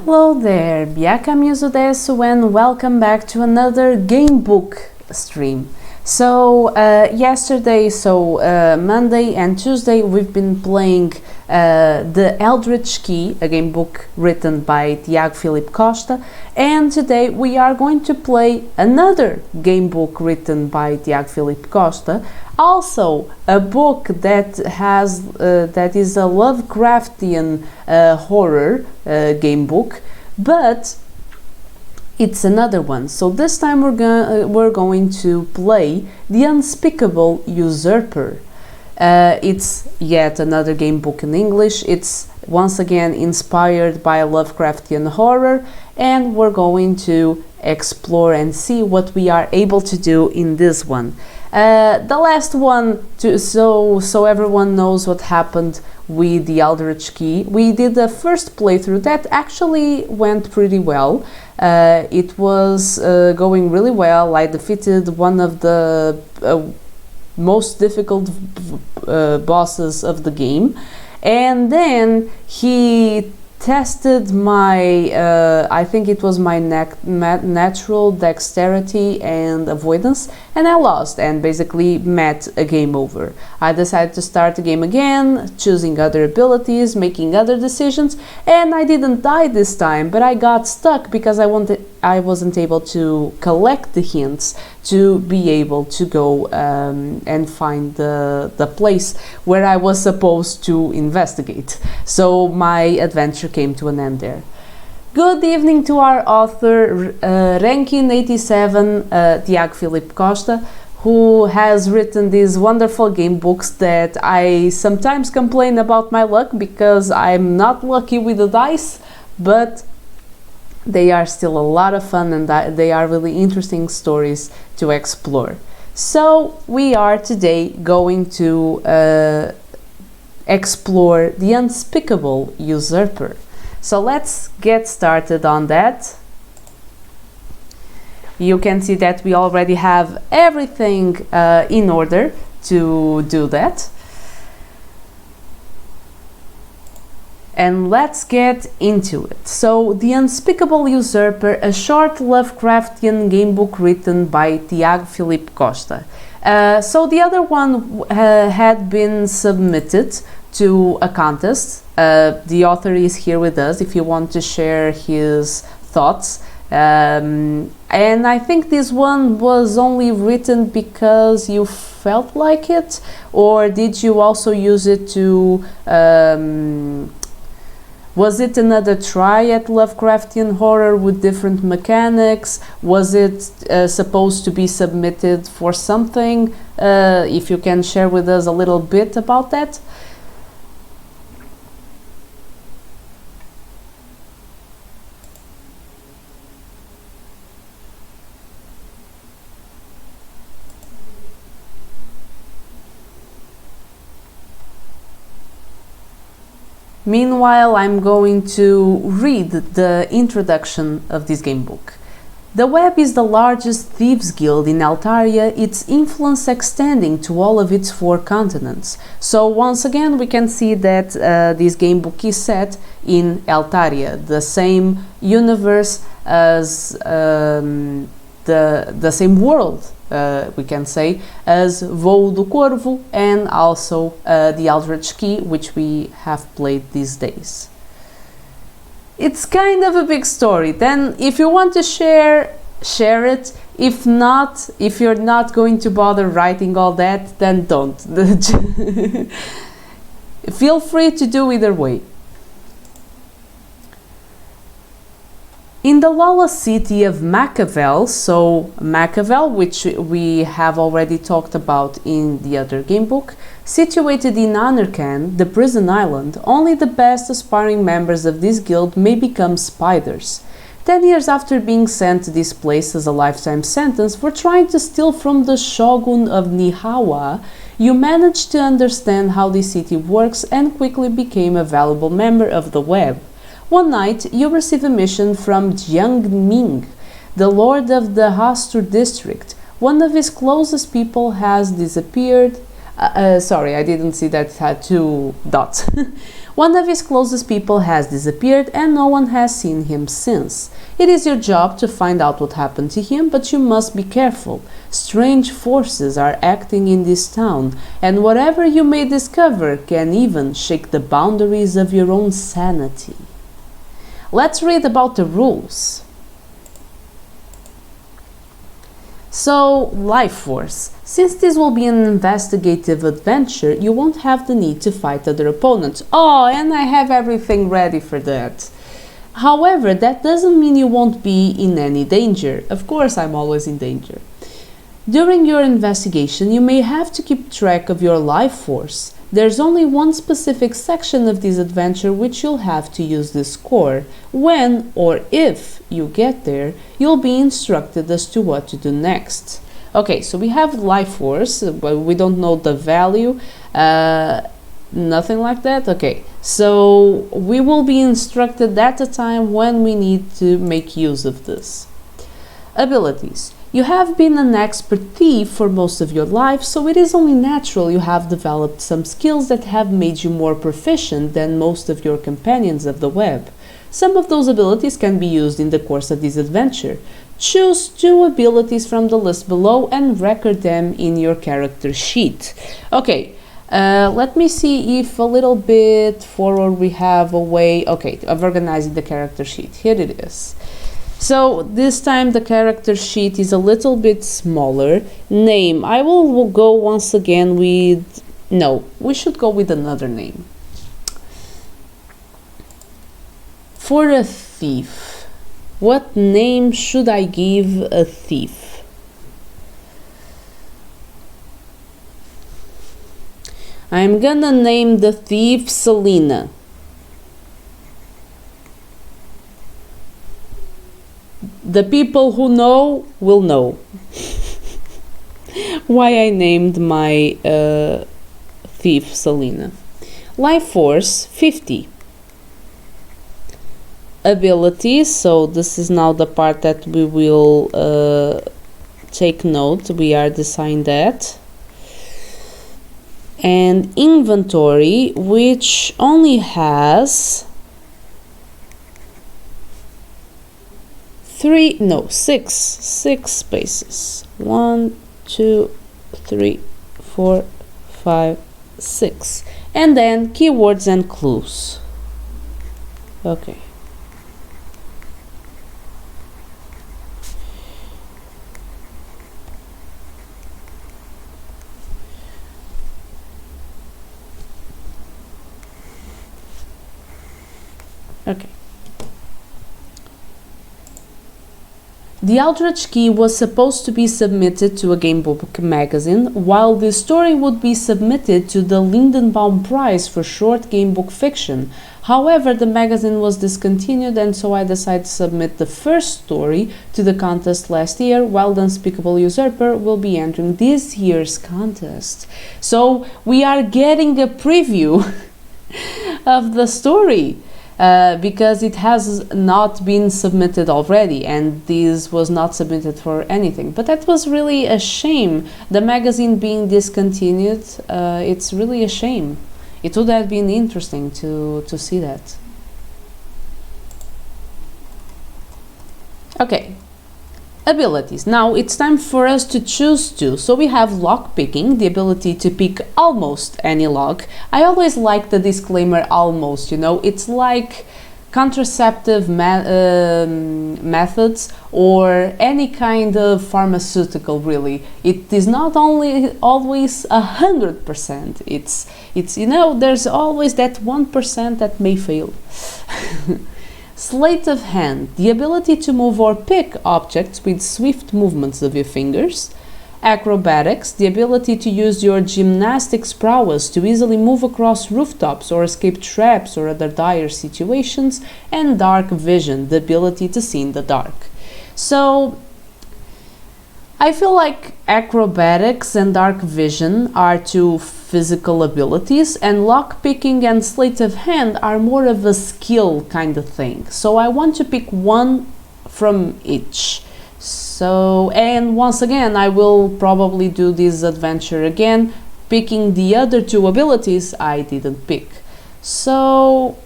Hello there, Biakamuso desu and welcome back to another gamebook stream. Monday and Tuesday, we've been playing The Eldritch Key, a gamebook written by Tiago Filipe Costa, and today we are going to play another gamebook written by Tiago Filipe Costa, also a book that is a Lovecraftian horror gamebook, but it's another one. So this time we're going to play The Unspeakable Usurper. It's yet another game book in English. It's once again inspired by Lovecraftian horror, and we're going to explore and see what we are able to do in this one. The last one, so everyone knows what happened with the Eldritch Key. We did the first playthrough that actually went pretty well. It was going really well. I defeated one of the most difficult bosses of the game, and then he tested my I think it was my natural dexterity and avoidance, and I lost and basically met a game over. I decided to start the game again, choosing other abilities, making other decisions, and I didn't die this time, but I got stuck because I wasn't able to collect the hints to be able to go and find the place where I was supposed to investigate. So my adventure came to an end there. Good evening to our author, Ranking 87, Tiago Filipe Costa, who has written these wonderful game books that I sometimes complain about my luck because I'm not lucky with the dice, but they are still a lot of fun and they are really interesting stories to explore. So we are today going to explore The Unspeakable Usurper. So let's get started on that. You can see that we already have everything in order to do that. And let's get into it. So, The Unspeakable Usurper, a short Lovecraftian gamebook written by Tiago Filipe Costa. So the other one had been submitted to a contest. The author is here with us if you want to share his thoughts. And I think this one was only written because you felt like it, or did you also use it to was it another try at Lovecraftian horror with different mechanics? Was it supposed to be submitted for something? If you can share with us a little bit about that. Meanwhile, I'm going to read the introduction of this gamebook. The Web is the largest thieves guild in Eltaria, its influence extending to all of its 4 continents. So once again we can see that this gamebook is set in Eltaria, the same universe as the same world, we can say, as Voo do Corvo and also the Eldritch Key, which we have played these days. It's kind of a big story. Then if you want to share it. If not, if you're not going to bother writing all that, then don't. Feel free to do either way. In the lawless city of Machiavel, so Machiavel, which we have already talked about in the other gamebook, situated in Anarchan, the prison island, only the best aspiring members of this guild may become spiders. 10 years after being sent to this place as a lifetime sentence for trying to steal from the shogun of Nihawa, you managed to understand how this city works and quickly became a valuable member of the Web. One night, you receive a mission from Jiang Ming, the lord of the Hastur district. One of his closest people has disappeared. Sorry, I didn't see that it had 2 dots. One of his closest people has disappeared and no one has seen him since. It is your job to find out what happened to him, but you must be careful. Strange forces are acting in this town, and whatever you may discover can even shake the boundaries of your own sanity. Let's read about the rules. So, life force. Since this will be an investigative adventure, you won't have the need to fight other opponents. Oh, and I have everything ready for that. However, that doesn't mean you won't be in any danger. Of course, I'm always in danger. During your investigation, you may have to keep track of your life force. There's only one specific section of this adventure which you'll have to use this score. When or if you get there, you'll be instructed as to what to do next. Okay, so we have life force, but we don't know the value, nothing like that. Okay, so we will be instructed at a time when we need to make use of this. Abilities. You have been an expert thief for most of your life, so it is only natural you have developed some skills that have made you more proficient than most of your companions of the web. Some of those abilities can be used in the course of this adventure. Choose 2 abilities from the list below and record them in your character sheet. Okay, let me see if a little bit forward we have a way, okay, of organizing the character sheet. Here it is. So this time the character sheet is a little bit smaller. Name, I will go once again with, no, we should go with another name. For a thief, what name should I give a thief? I'm gonna name the thief Selena. The people who know will know why I named my thief Selena. Life force 50. Abilities, so this is now the part that we will take note. We are deciding that. And inventory, which only has 6 spaces. 1, 2, 3, 4, 5, 6. And then keywords and clues. Okay. Okay. The Eldritch Key was supposed to be submitted to a gamebook magazine, while the story would be submitted to the Lindenbaum Prize for short gamebook fiction. However, the magazine was discontinued, and so I decided to submit the first story to the contest last year, while the Unspeakable Usurper will be entering this year's contest. So we are getting a preview of the story. Because it has not been submitted already, and this was not submitted for anything. But that was really a shame. The magazine being discontinued, it's really a shame. It would have been interesting to see that. Okay. Abilities. Now it's time for us to choose 2. So we have lock picking, the ability to pick almost any lock. I always like the disclaimer almost, you know, it's like contraceptive methods or any kind of pharmaceutical, really. It is not only always 100%, it's you know, there's always that 1% that may fail. Sleight of hand, the ability to move or pick objects with swift movements of your fingers. Acrobatics, the ability to use your gymnastics prowess to easily move across rooftops or escape traps or other dire situations. And dark vision, the ability to see in the dark. So I feel like acrobatics and dark vision are 2 physical abilities, and lockpicking and sleight of hand are more of a skill kind of thing. So I want to pick 1 from each. So, and once again, I will probably do this adventure again, picking the other 2 abilities I didn't pick. So,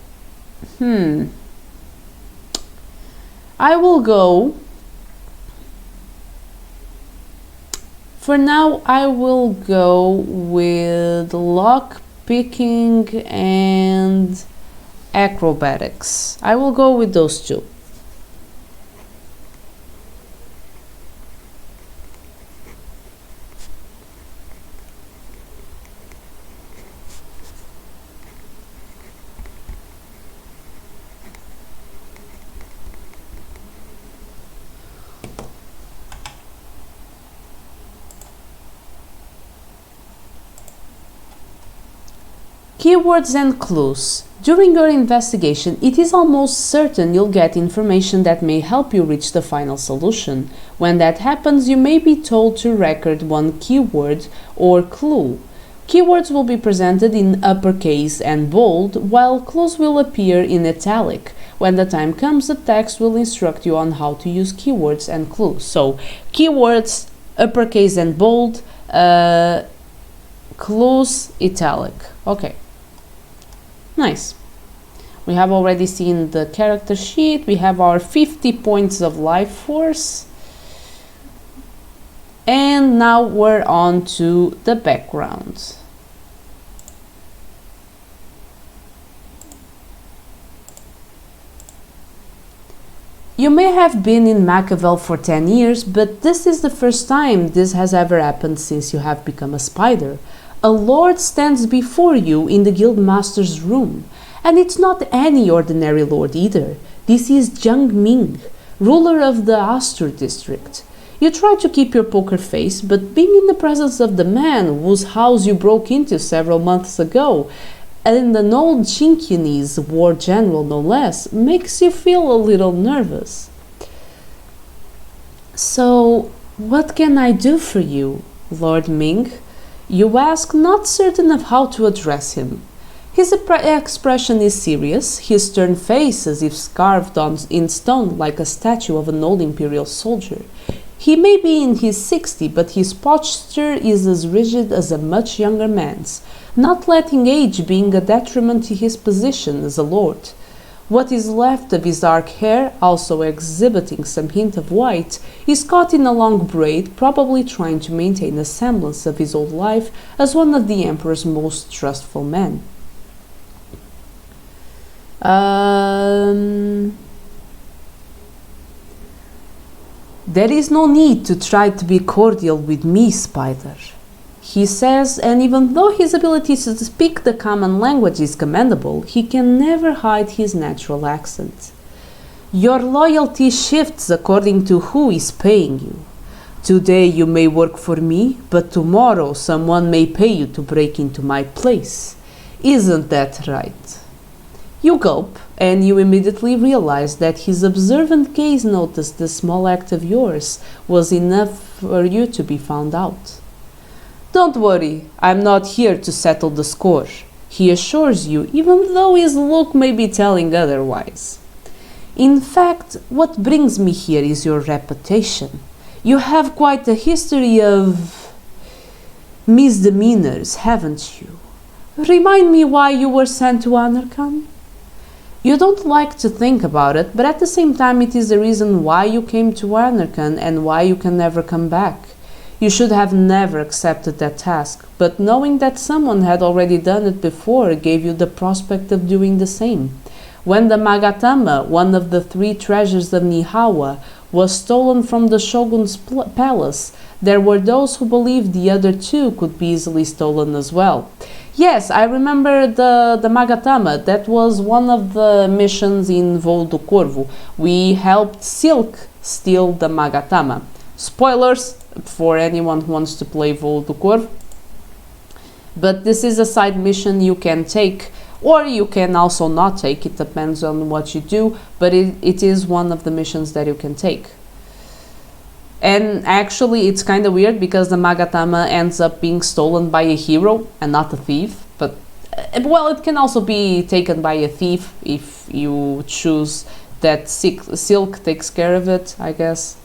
I will go. For now, I will go with lock picking and acrobatics. I will go with those two. Keywords and clues. During your investigation, it is almost certain you'll get information that may help you reach the final solution. When that happens, you may be told to record one keyword or clue. Keywords will be presented in uppercase and bold, while clues will appear in italic. When the time comes, the text will instruct you on how to use keywords and clues. So, keywords, uppercase and bold, clues, italic. Okay. Nice. We have already seen the character sheet. We have our 50 points of life force. And now we're on to the background. You may have been in Machiavel for 10 years, but this is the first time this has ever happened since you have become a spider. A lord stands before you in the guildmaster's room, and it's not any ordinary lord either. This is Jiang Ming, ruler of the Astur district. You try to keep your poker face, but being in the presence of the man whose house you broke into several months ago, and an old Chinquanese war general no less, makes you feel a little nervous. So, what can I do for you, Lord Ming? You ask, not certain of how to address him. His expression is serious, his stern face as if carved in stone like a statue of an old imperial soldier. He may be in his 60s, but his posture is as rigid as a much younger man's, not letting age being a detriment to his position as a lord. What is left of his dark hair, also exhibiting some hint of white, is caught in a long braid, probably trying to maintain a semblance of his old life as one of the emperor's most trustful men. There is no need to try to be cordial with me, Spider, he says, and even though his ability to speak the common language is commendable, he can never hide his natural accent. Your loyalty shifts according to who is paying you. Today you may work for me, but tomorrow someone may pay you to break into my place. Isn't that right? You gulp, and you immediately realize that his observant gaze noticed the small act of yours was enough for you to be found out. Don't worry, I'm not here to settle the score, he assures you, even though his look may be telling otherwise. In fact, what brings me here is your reputation. You have quite a history of misdemeanors, haven't you? Remind me why you were sent to Anarchan? You don't like to think about it, but at the same time it is the reason why you came to Anarchan and why you can never come back. You should have never accepted that task, but knowing that someone had already done it before gave you the prospect of doing the same. When the Magatama, one of the 3 treasures of Nihawa, was stolen from the shogun's palace, there were those who believed the other 2 could be easily stolen as well. Yes, I remember the Magatama. That was one of the missions in Voo do Corvo. We helped Silk steal the Magatama. Spoilers for anyone who wants to play Voo do Corvo. But this is a side mission you can take, or you can also not take. It depends on what you do, but it is one of the missions that you can take. And actually it's kind of weird because the Magatama ends up being stolen by a hero and not a thief. But, well, it can also be taken by a thief if you choose that Silk takes care of it, I guess.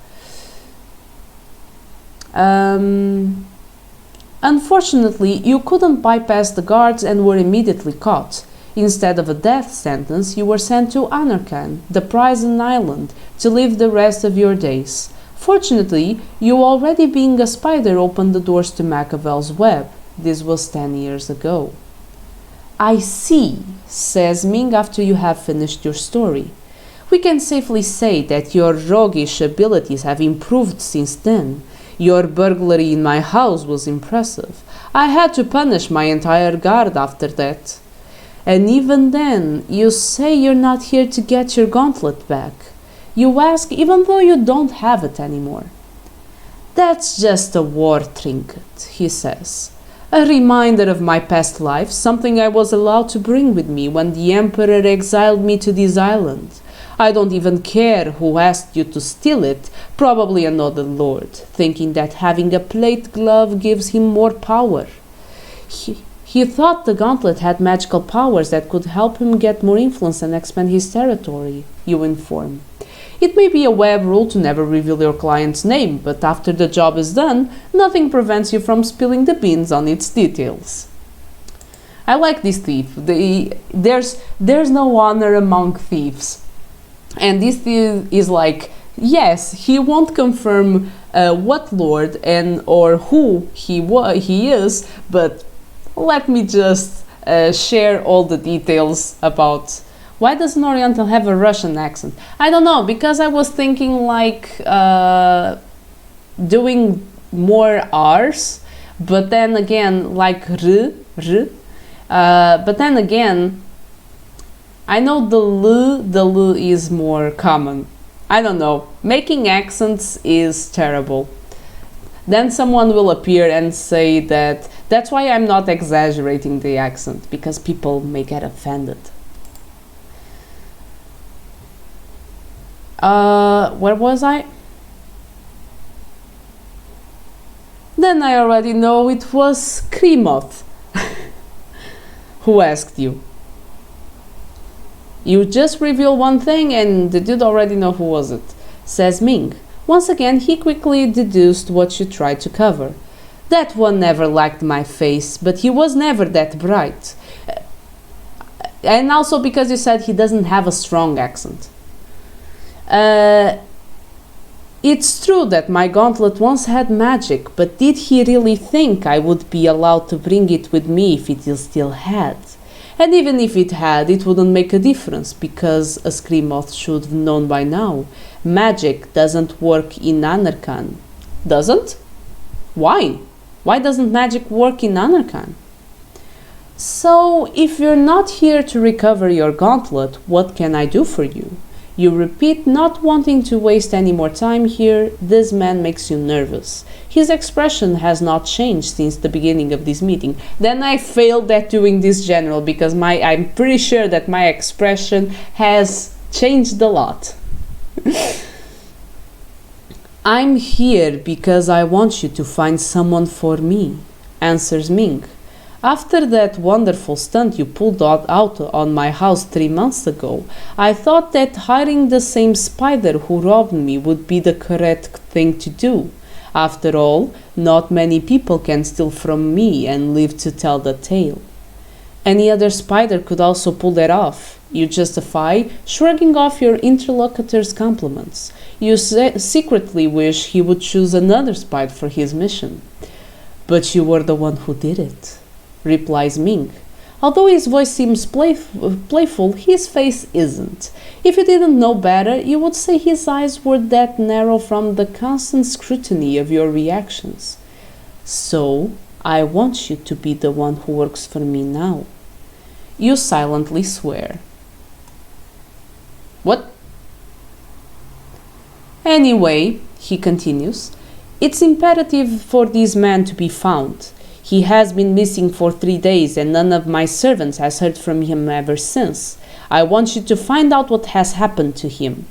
Unfortunately, you couldn't bypass the guards and were immediately caught. Instead of a death sentence, you were sent to Anarchan, the prison island, to live the rest of your days. Fortunately, you already being a spider opened the doors to Machiavel's web. This was 10 years ago. I see, says Ming after you have finished your story. We can safely say that your roguish abilities have improved since then. Your burglary in my house was impressive. I had to punish my entire guard after that. And even then, you say you're not here to get your gauntlet back. You ask even though you don't have it anymore. That's just a war trinket, he says. A reminder of my past life, something I was allowed to bring with me when the Emperor exiled me to this island. I don't even care who asked you to steal it, probably another lord, thinking that having a plate glove gives him more power. He thought the gauntlet had magical powers that could help him get more influence and expand his territory, you inform. It may be a web rule to never reveal your client's name, but after the job is done, nothing prevents you from spilling the beans on its details. I like this thief. There's no honor among thieves. And this thief is like, yes, he won't confirm what lord and or who he is, but let me just share all the details about. Why does an Oriental have a Russian accent? I don't know, because I was thinking like doing more R's, but then again like R, but then again I know the L is more common. I don't know, making accents is terrible. Then someone will appear and say that's why I'm not exaggerating the accent, because people may get offended. Where was I? Then I already know it was Krimoth who asked you. You just reveal one thing and the dude already know who was it, says Ming. Once again, he quickly deduced what you tried to cover. That one never liked my face, but he was never that bright. And also because you said he doesn't have a strong accent. It's true that my gauntlet once had magic, but did he really think I would be allowed to bring it with me if it still had? And even if it had, it wouldn't make a difference, because a Screamoth should have known by now. Magic doesn't work in Anarchan. Doesn't? Why? Why doesn't magic work in Anarchan? So, if you're not here to recover your gauntlet, what can I do for you? You repeat, not wanting to waste any more time here. This man makes you nervous. His expression has not changed since the beginning of this meeting. Then I failed at doing this general, because I'm pretty sure that my expression has changed a lot. I'm here because I want you to find someone for me, answers Ming. After that wonderful stunt you pulled out on my house 3 months ago, I thought that hiring the same spider who robbed me would be the correct thing to do. After all, not many people can steal from me and live to tell the tale. Any other spider could also pull that off, you justify, shrugging off your interlocutor's compliments. You secretly wish he would choose another spider for his mission. But you were the one who did it, replies Ming. Although his voice seems playful, his face isn't. If you didn't know better, you would say his eyes were that narrow from the constant scrutiny of your reactions. So, I want you to be the one who works for me now. You silently swear. What? Anyway, he continues, it's imperative for this man to be found. He has been missing for 3 days and none of my servants has heard from him ever since. I want you to find out what has happened to him.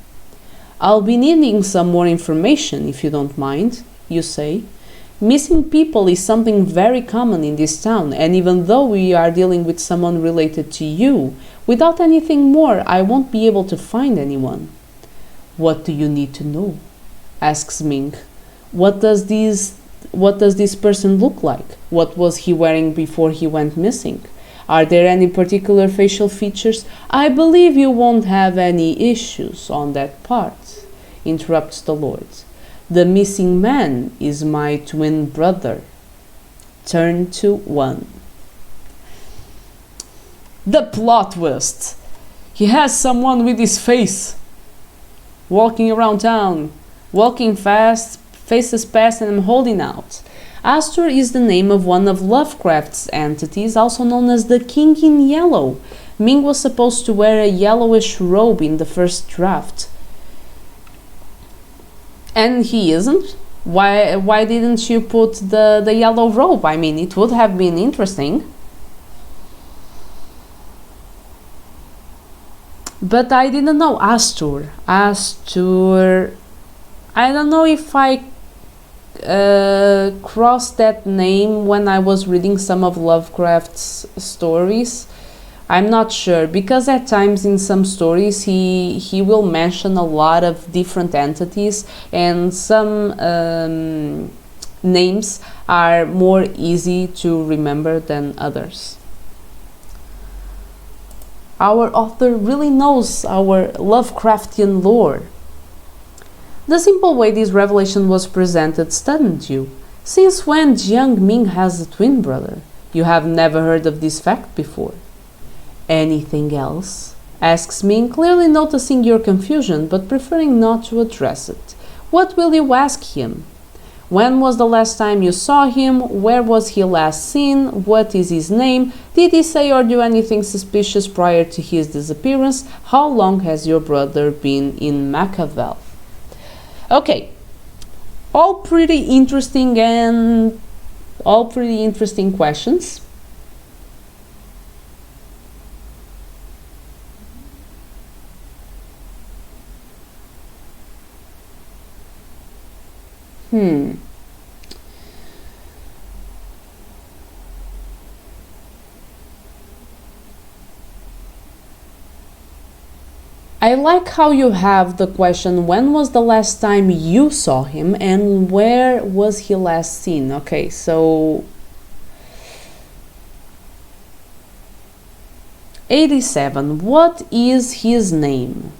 I'll be needing some more information if you don't mind, you say. Missing people is something very common in this town, and even though we are dealing with someone related to you, without anything more, I won't be able to find anyone. What do you need to know? Asks Ming. What does this person look like? What was he wearing before he went missing? Are there any particular facial features? I believe you won't have any issues on that part, interrupts the Lord. The missing man is my twin brother. Turn to 1. The plot twist. He has someone with his face walking around town, walking fast, faces past, and I'm holding out. Astur is the name of one of Lovecraft's entities, also known as the King in Yellow. Ming was supposed to wear a yellowish robe in the first draft. And he isn't? Why didn't you put the yellow robe? I mean, it would have been interesting. But I didn't know Astur. Astur. I don't know if I crossed that name when I was reading some of Lovecraft's stories. I'm not sure, because at times in some stories he will mention a lot of different entities, and some names are more easy to remember than others. Our author really knows our Lovecraftian lore. The simple way this revelation was presented stunned you. Since when Jiang Ming has a twin brother? You have never heard of this fact before. Anything else? Asks Ming, clearly noticing your confusion, but preferring not to address it. What will you ask him? When was the last time you saw him? Where was he last seen? What is his name? Did he say or do anything suspicious prior to his disappearance? How long has your brother been in Machiavel? Okay, all pretty interesting questions. I like how you have the question, when was the last time you saw him and where was he last seen? Okay, so 87. What is his name?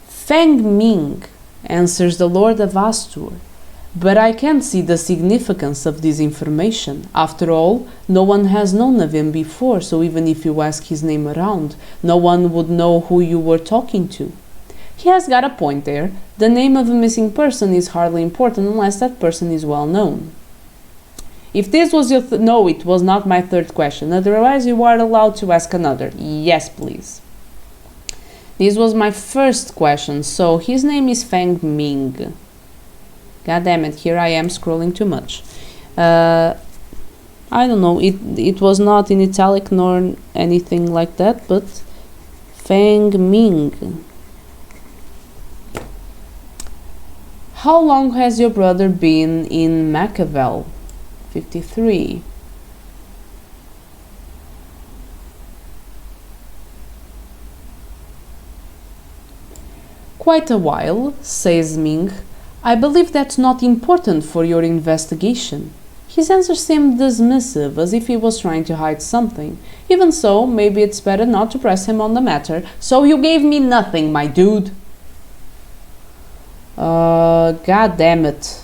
Feng Ming, answers the Lord of Astur. But I can't see the significance of this information. After all, no one has known of him before, so even if you ask his name around, no one would know who you were talking to. He has got a point there. The name of a missing person is hardly important unless that person is well known. If this was your no, it was not my third question. Otherwise, you are allowed to ask another. Yes, please. This was my first question, so his name is Feng Ming. God damn it, here I am scrolling too much. I don't know, it was not in italic nor anything like that, but Feng Ming. How long has your brother been in Machiavel? 53. Quite a while, says Ming. I believe that's not important for your investigation. His answer seemed dismissive, as if he was trying to hide something. Even so, maybe it's better not to press him on the matter. So you gave me nothing, my dude. God damn it.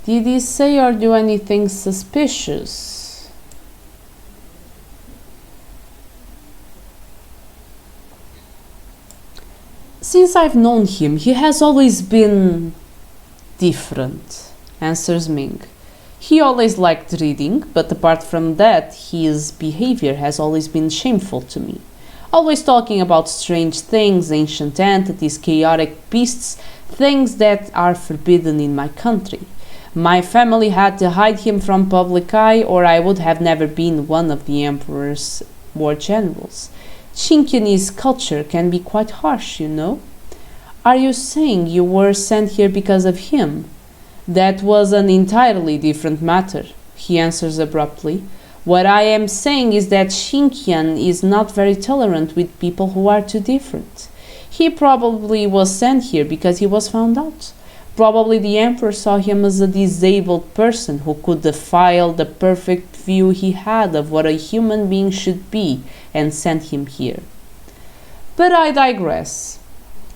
Did he say or do anything suspicious? Since I've known him, he has always been different, answers Ming. He always liked reading, but apart from that, his behavior has always been shameful to me. Always talking about strange things, ancient entities, chaotic beasts, things that are forbidden in my country. My family had to hide him from public eye, or I would have never been one of the emperor's war generals. Chinese culture can be quite harsh, you know. Are you saying you were sent here because of him? That was an entirely different matter, he answers abruptly. What I am saying is that Xinqian is not very tolerant with people who are too different. He probably was sent here because he was found out. Probably the emperor saw him as a disabled person who could defile the perfect view he had of what a human being should be and sent him here. But I digress.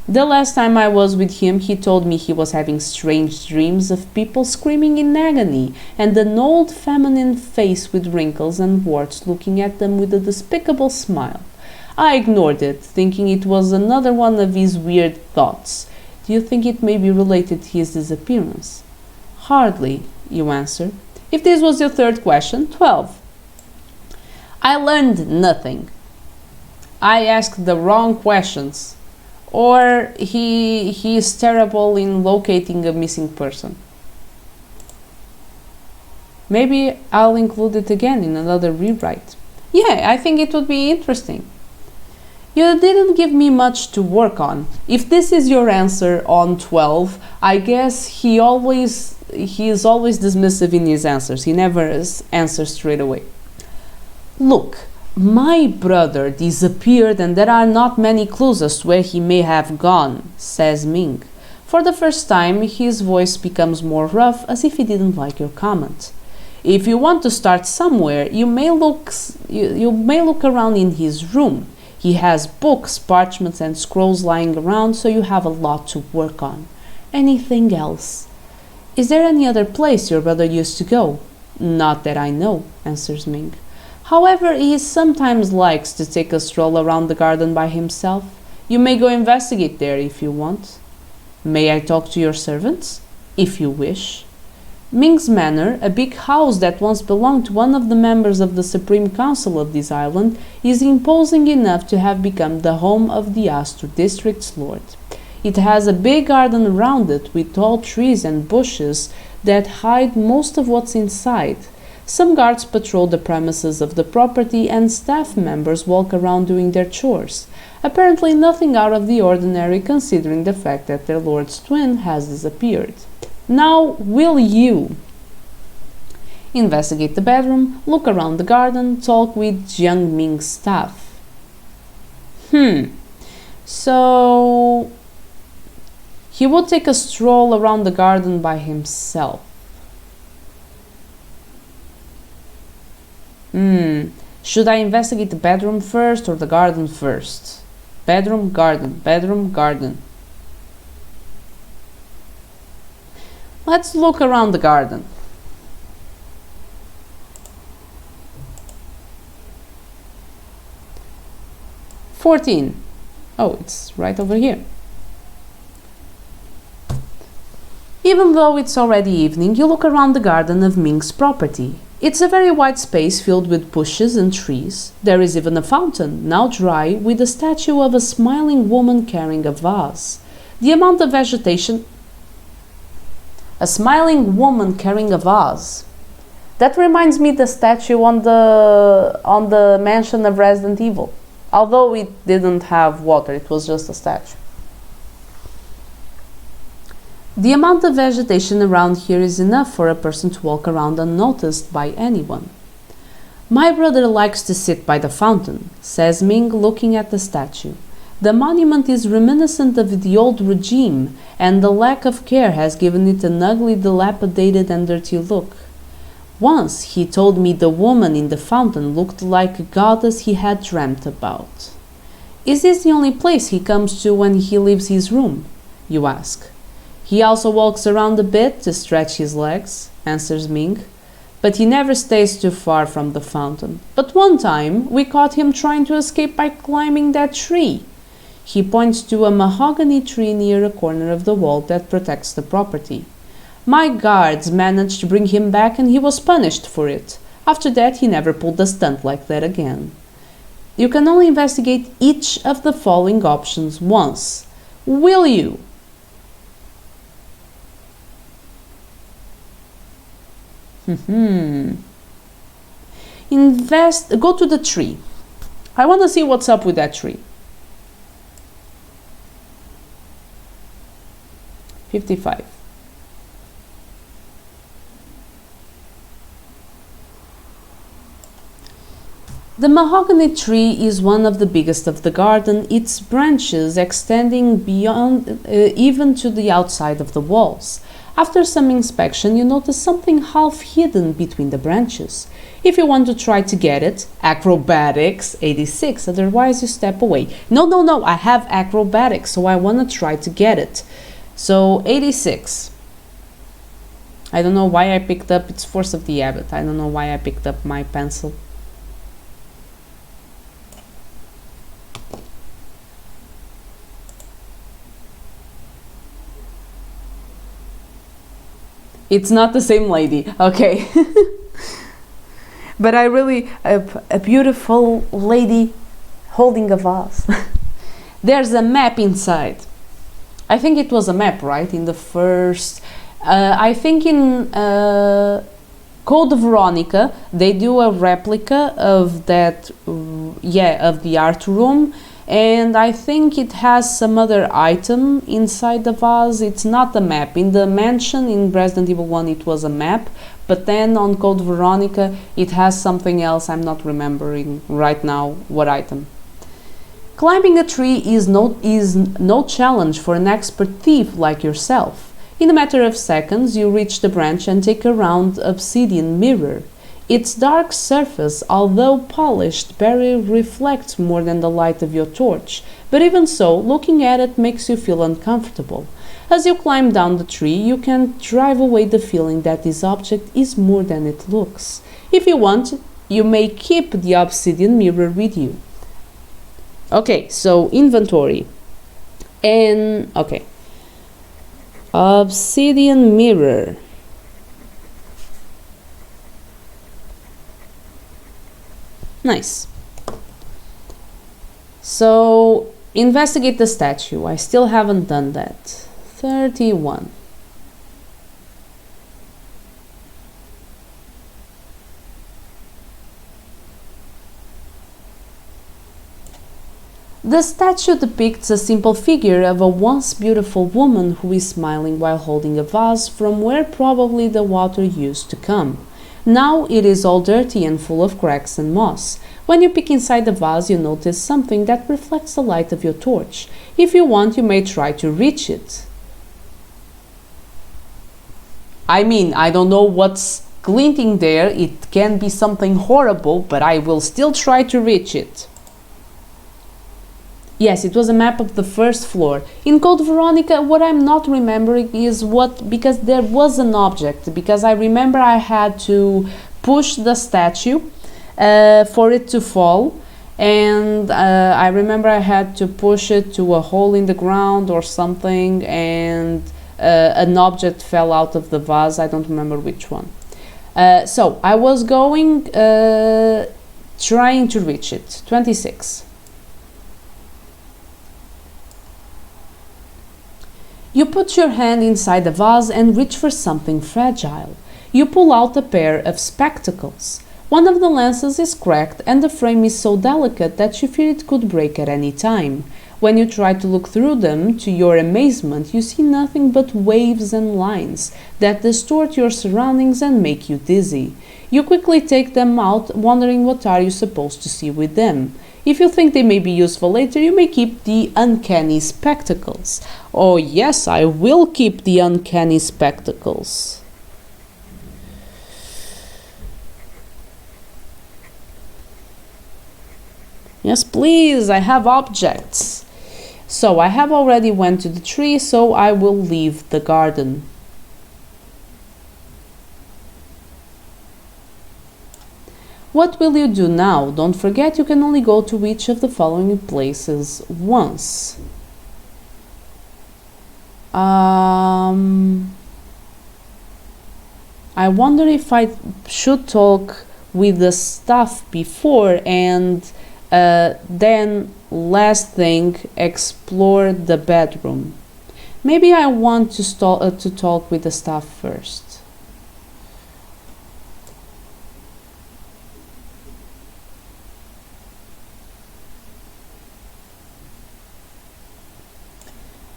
The last time I was with him, he told me he was having strange dreams of people screaming in agony and an old feminine face with wrinkles and warts looking at them with a despicable smile. I ignored it, thinking it was another one of his weird thoughts. Do you think it may be related to his disappearance? Hardly, you answer. If this was your third question, 12. I learned nothing. I asked the wrong questions. Or he is terrible in locating a missing person. Maybe I'll include it again in another rewrite. Yeah, I think it would be interesting. You didn't give me much to work on. If this is your answer on 12, I guess he is always dismissive in his answers. He never answers straight away. Look, my brother disappeared and there are not many clues as to where he may have gone, says Ming. For the first time, his voice becomes more rough, as if he didn't like your comment. If you want to start somewhere, you may look around in his room. He has books, parchments and scrolls lying around, so you have a lot to work on. Anything else? Is there any other place your brother used to go? Not that I know, answers Ming. However, he sometimes likes to take a stroll around the garden by himself. You may go investigate there if you want. May I talk to your servants? If you wish. Ming's Manor, a big house that once belonged to one of the members of the Supreme Council of this island, is imposing enough to have become the home of the Astur district's lord. It has a big garden around it with tall trees and bushes that hide most of what's inside. Some guards patrol the premises of the property and staff members walk around doing their chores. Apparently nothing out of the ordinary considering the fact that their lord's twin has disappeared. Now, will you investigate the bedroom, look around the garden, talk with Jiang Ming's staff? So he would take a stroll around the garden by himself. Should I investigate the bedroom first or the garden first? Bedroom, garden, bedroom, garden. Let's look around the garden. $14. Oh, it's right over here. Even though it's already evening, you look around the garden of Ming's property. It's a very wide space filled with bushes and trees. There is even a fountain, now dry, with a statue of a smiling woman carrying a vase. The amount of vegetation... A smiling woman carrying a vase. That reminds me the statue on the mansion of Resident Evil. Although it didn't have water, it was just a statue. The amount of vegetation around here is enough for a person to walk around unnoticed by anyone. My brother likes to sit by the fountain, says Ming, looking at the statue. The monument is reminiscent of the old regime, and the lack of care has given it an ugly, dilapidated and dirty look. Once he told me the woman in the fountain looked like a goddess he had dreamt about. Is this the only place he comes to when he leaves his room? You ask. He also walks around a bit to stretch his legs, answers Ming, but he never stays too far from the fountain. But one time we caught him trying to escape by climbing that tree. He points to a mahogany tree near a corner of the wall that protects the property. My guards managed to bring him back and he was punished for it. After that, he never pulled a stunt like that again. You can only investigate each of the following options once. Will you Go to the tree. I want to see what's up with that tree. 55. The mahogany tree is one of the biggest of the garden, its branches extending beyond even to the outside of the walls. After some inspection, you notice something half hidden between the branches. If you want to try to get it, acrobatics 86, otherwise you step away. No, I have acrobatics, so I want to try to get it. So 86. I don't know why I picked up, it's force of the habit. I don't know why I picked up my pencil. It's not the same lady, okay. But I really, a beautiful lady holding a vase. There's a map inside. I think it was a map, right? In the first, I think in Code Veronica, they do a replica of that, of the art room. And I think it has some other item inside the vase. It's not a map. In the mansion in Resident Evil 1 it was a map, but then on Code Veronica it has something else. I'm not remembering right now what item. Climbing a tree is no challenge for an expert thief like yourself. In a matter of seconds you reach the branch and take a round obsidian mirror. Its dark surface, although polished, barely reflects more than the light of your torch, but even so, looking at it makes you feel uncomfortable. As you climb down the tree, you can drive away the feeling that this object is more than it looks. If you want, you may keep the obsidian mirror with you. Okay, so inventory. And, okay. Obsidian mirror. Nice. So, investigate the statue. I still haven't done that. 31. The statue depicts a simple figure of a once beautiful woman who is smiling while holding a vase from where probably the water used to come. Now it is all dirty and full of cracks and moss. When you peek inside the vase, you notice something that reflects the light of your torch. If you want, you may try to reach it. I mean, I don't know what's glinting there. It can be something horrible, but I will still try to reach it. Yes, it was a map of the first floor. In Code Veronica, what I'm not remembering is because there was an object, because I remember I had to push the statue for it to fall, and I remember I had to push it to a hole in the ground or something, and an object fell out of the vase. I don't remember which one. So I was going, trying to reach it. 26. You put your hand inside the vase and reach for something fragile. You pull out a pair of spectacles. One of the lenses is cracked and the frame is so delicate that you fear it could break at any time. When you try to look through them, to your amazement, you see nothing but waves and lines that distort your surroundings and make you dizzy. You quickly take them out, wondering what are you supposed to see with them. If you think they may be useful later, you may keep the uncanny spectacles. Oh yes, I will keep the uncanny spectacles. Yes, please, I have objects. So I have already went to the tree, so I will leave the garden. What will you do now? Don't forget you can only go to each of the following places once. I wonder if I should talk with the staff before and then last thing explore the bedroom. Maybe I want to talk with the staff first.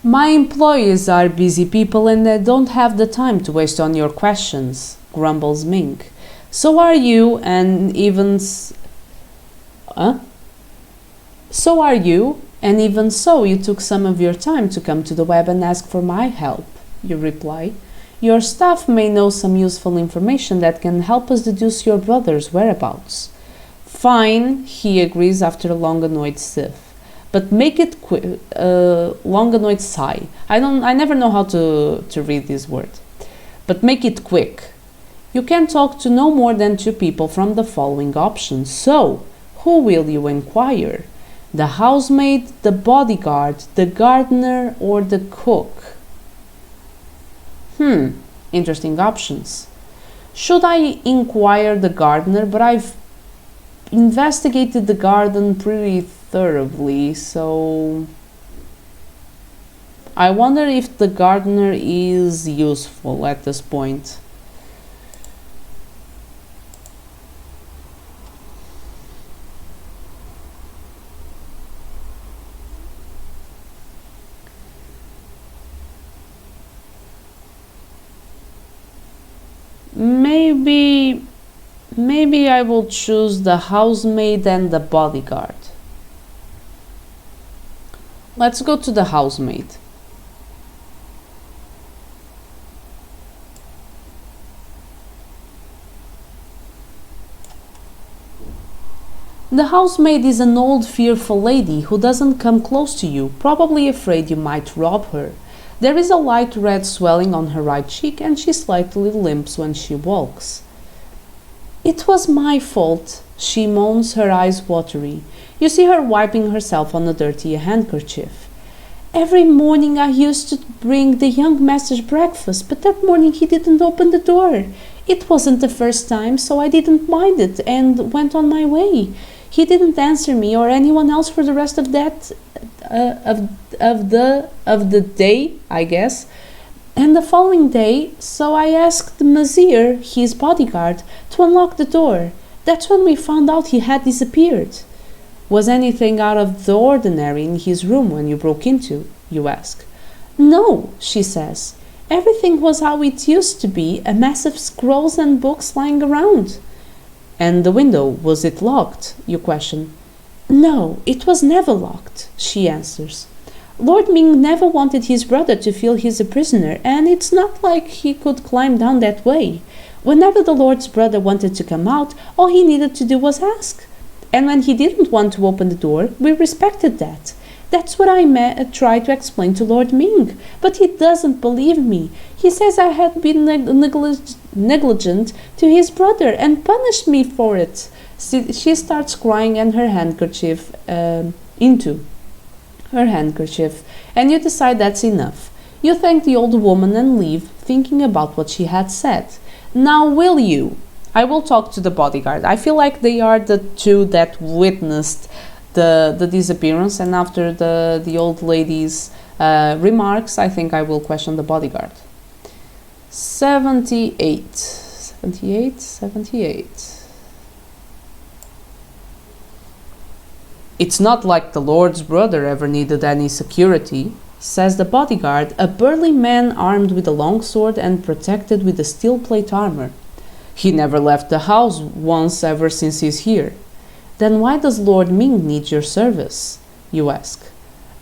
My employees are busy people and they don't have the time to waste on your questions, grumbles Ming. So are you, and even So are you, and even so you took some of your time to come to the web and ask for my help, you reply. Your staff may know some useful information that can help us deduce your brother's whereabouts. Fine, he agrees after a long annoyed sniff. But make it quick. Long annoyed sigh. I never know how to read this word. But make it quick. You can talk to no more than 2 people from the following options. So, who will you inquire? The housemaid, the bodyguard, the gardener, or the cook? Interesting options. Should I inquire the gardener? But I've investigated the garden pretty thoroughly, so I wonder if the gardener is useful at this point. Maybe I will choose the housemaid and the bodyguard. Let's go to the housemaid. The housemaid is an old, fearful lady who doesn't come close to you, probably afraid you might rob her. There is a light red swelling on her right cheek and she slightly limps when she walks. It was my fault, she moans, her eyes watery. You see her wiping herself on a dirty handkerchief. Every morning I used to bring the young master's breakfast, but that morning he didn't open the door. It wasn't the first time, so I didn't mind it and went on my way. He didn't answer me or anyone else for the rest of that of the day, I guess. And the following day, so I asked Mazir, his bodyguard, to unlock the door. That's when we found out he had disappeared. Was anything out of the ordinary in his room when you broke into? You ask. No, she says. Everything was how it used to be, a mass of scrolls and books lying around. And the window, was it locked? You question. No, it was never locked, she answers. Lord Ming never wanted his brother to feel he's a prisoner, and it's not like he could climb down that way. Whenever the Lord's brother wanted to come out, all he needed to do was ask. And when he didn't want to open the door, we respected that. That's what I tried to explain to Lord Ming, but he doesn't believe me. He says I had been negligent to his brother and punished me for it. She starts crying and her handkerchief into her handkerchief, and you decide that's enough. You thank the old woman and leave, thinking about what she had said. Now will you? I will talk to the bodyguard. I feel like they are the 2 that witnessed the disappearance, and after the old lady's remarks, I think I will question the bodyguard. 78. It's not like the Lord's brother ever needed any security, says the bodyguard, a burly man armed with a long sword and protected with a steel plate armor. He never left the house once ever since he's here. Then why does Lord Ming need your service? You ask.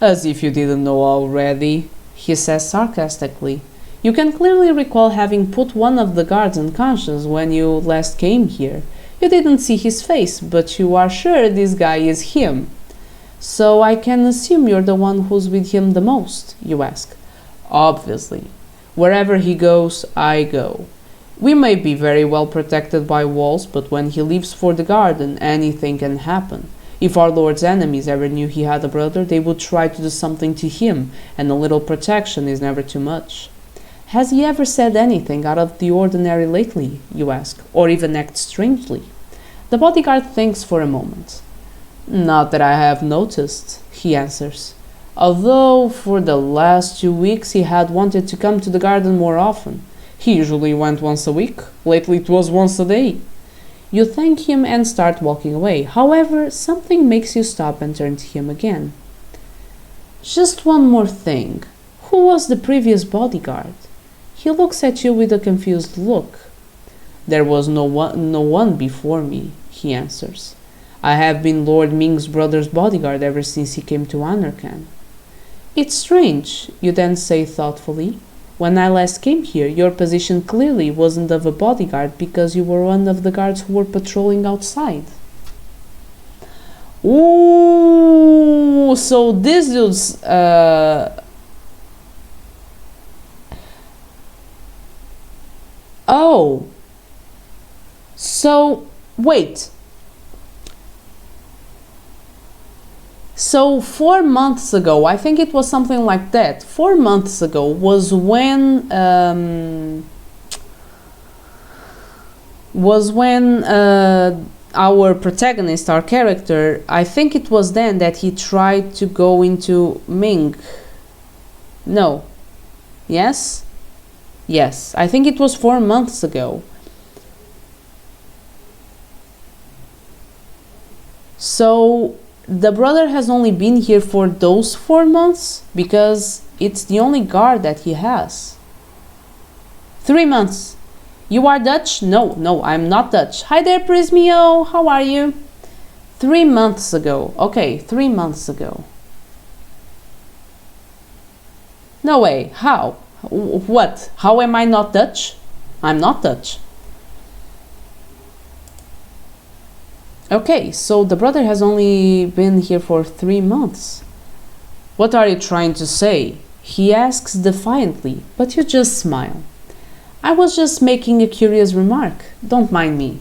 As if you didn't know already, he says sarcastically. You can clearly recall having put one of the guards unconscious when you last came here. You didn't see his face, but you are sure this guy is him. So I can assume you're the one who's with him the most, you ask. Obviously. Wherever he goes, I go. We may be very well protected by walls, but when he leaves for the garden, anything can happen. If our Lord's enemies ever knew he had a brother, they would try to do something to him, and a little protection is never too much. Has he ever said anything out of the ordinary lately, you ask, or even act strangely? The bodyguard thinks for a moment. Not that I have noticed, he answers. Although for the last 2 weeks he had wanted to come to the garden more often. He usually went once a week. Lately it was once a day. You thank him and start walking away. However, something makes you stop and turn to him again. Just one more thing. Who was the previous bodyguard? He looks at you with a confused look. There was no one before me, he answers. I have been Lord Ming's brother's bodyguard ever since he came to Anarchan. It's strange, you then say thoughtfully. When I last came here, your position clearly wasn't of a bodyguard because you were one of the guards who were patrolling outside. Ooh, so this dude's oh. So wait. So 4 months ago, I think it was something like that. 4 months ago was when our protagonist, our character, I think it was then that he tried to go into Ming. No. Yes? Yes, I think it was 4 months ago. So the brother has only been here for those 4 months because it's the only guard that he has. 3 months. You are Dutch? No, I'm not Dutch. Hi there, Prismio. How are you? 3 months ago. Okay, 3 months ago. No way. How? What? How am I not Dutch? I'm not Dutch. Okay, so the brother has only been here for 3 months. What are you trying to say? He asks defiantly, but you just smile. I was just making a curious remark. Don't mind me.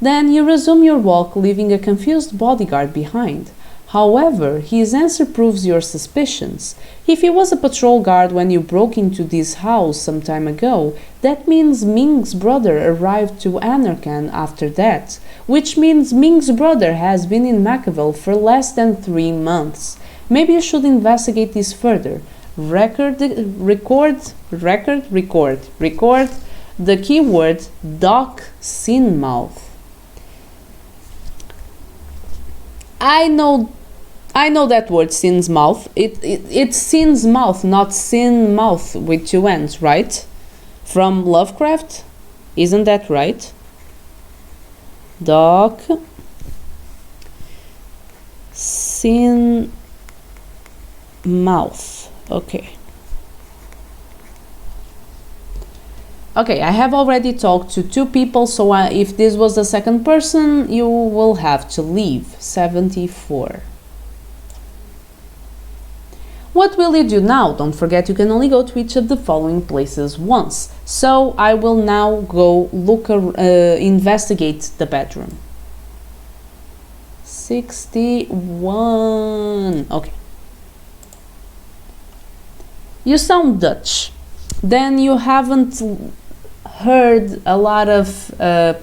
Then you resume your walk, leaving a confused bodyguard behind. However, his answer proves your suspicions. If he was a patrol guard when you broke into this house some time ago, that means Ming's brother arrived to Anarchan after that, which means Ming's brother has been in Machiavel for less than 3 months. Maybe you should investigate this further. Record the keyword Doc Sinmouth. I know that word, sin's mouth. It's sin's mouth, not sin mouth with 2 N's, right? From Lovecraft? Isn't that right? Doc sin mouth. Okay. Okay, I have already talked to 2 people, so if this was the second person, you will have to leave. 74. What will you do now? Don't forget you can only go to each of the following places once. So I will now go investigate the bedroom. 61. Okay. You sound Dutch. Then you haven't heard a lot of